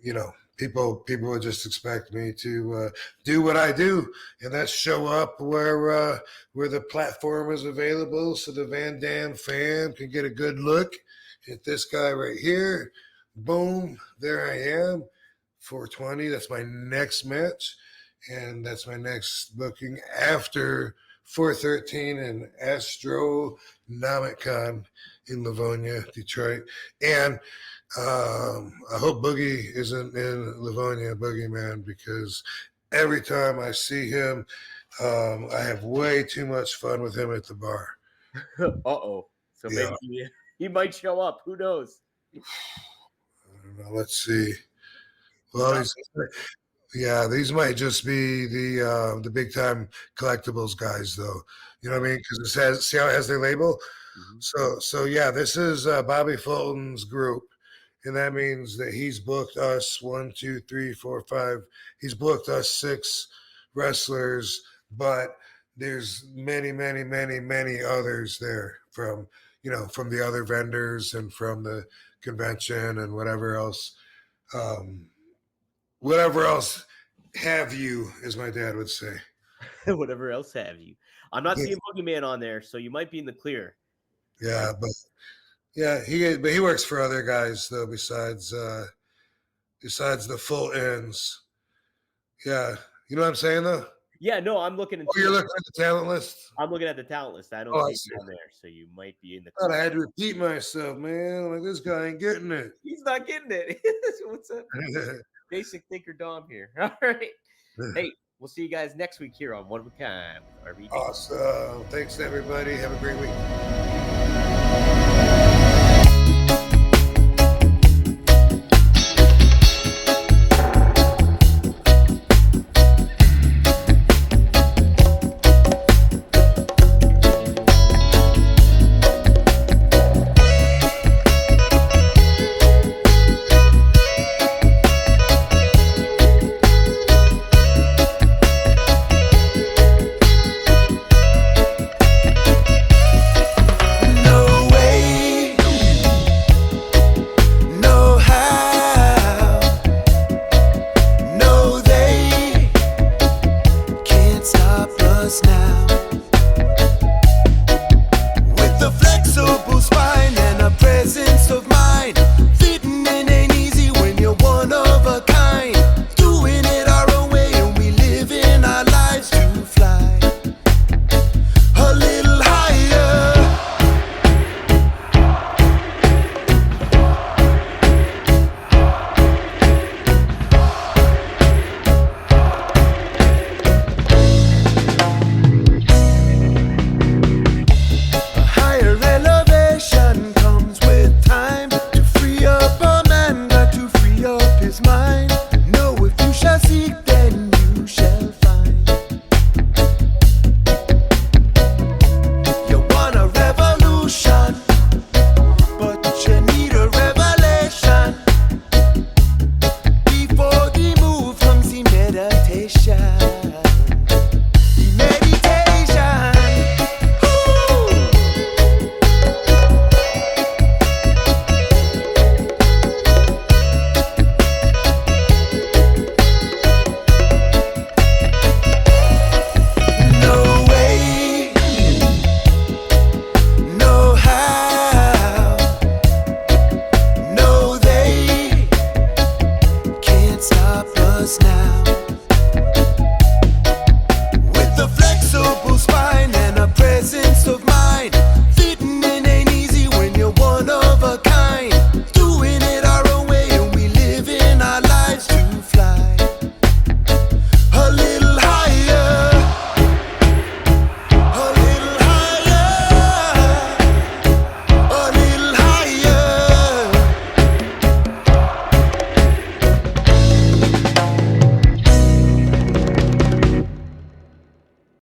You know, people would just expect me to do what I do, and that's show up where the platform is available, so the Van Dam fan can get a good look at this guy right here. Boom, there I am. 420. That's my next match, and that's my next booking after 413 and Astronomicon in Livonia, Detroit. And I hope Boogie isn't in Livonia, Boogeyman, because every time I see him, I have way too much fun with him at the bar. Uh-oh. So maybe he might show up. Who knows? I don't know. Let's see. Well, these might just be the big time collectibles guys, though. You know what I mean? Because it has, see how it has their label. Mm-hmm. So yeah, this is Bobby Fulton's group, and that means that he's booked us 1, 2, 3, 4, 5. He's booked us 6 wrestlers, but there's many others there from the other vendors and from the convention and whatever else. Whatever else have you, as my dad would say. Whatever else have you. I'm not seeing Boogeyman on there, so you might be in the clear. Yeah, but he works for other guys though, besides the full ends. Yeah, you know what I'm saying though. Yeah, no, I'm looking. You're looking at the talent list. I'm looking at the talent list. I don't see him on there, so you might be in the. I had to repeat myself, man. I'm like, this guy ain't getting it. He's not getting it. What's up? Basic thinker Dom here. All right. Hey, we'll see you guys next week here on One of a Kind. Awesome. Thanks, everybody. Have a great week. Mind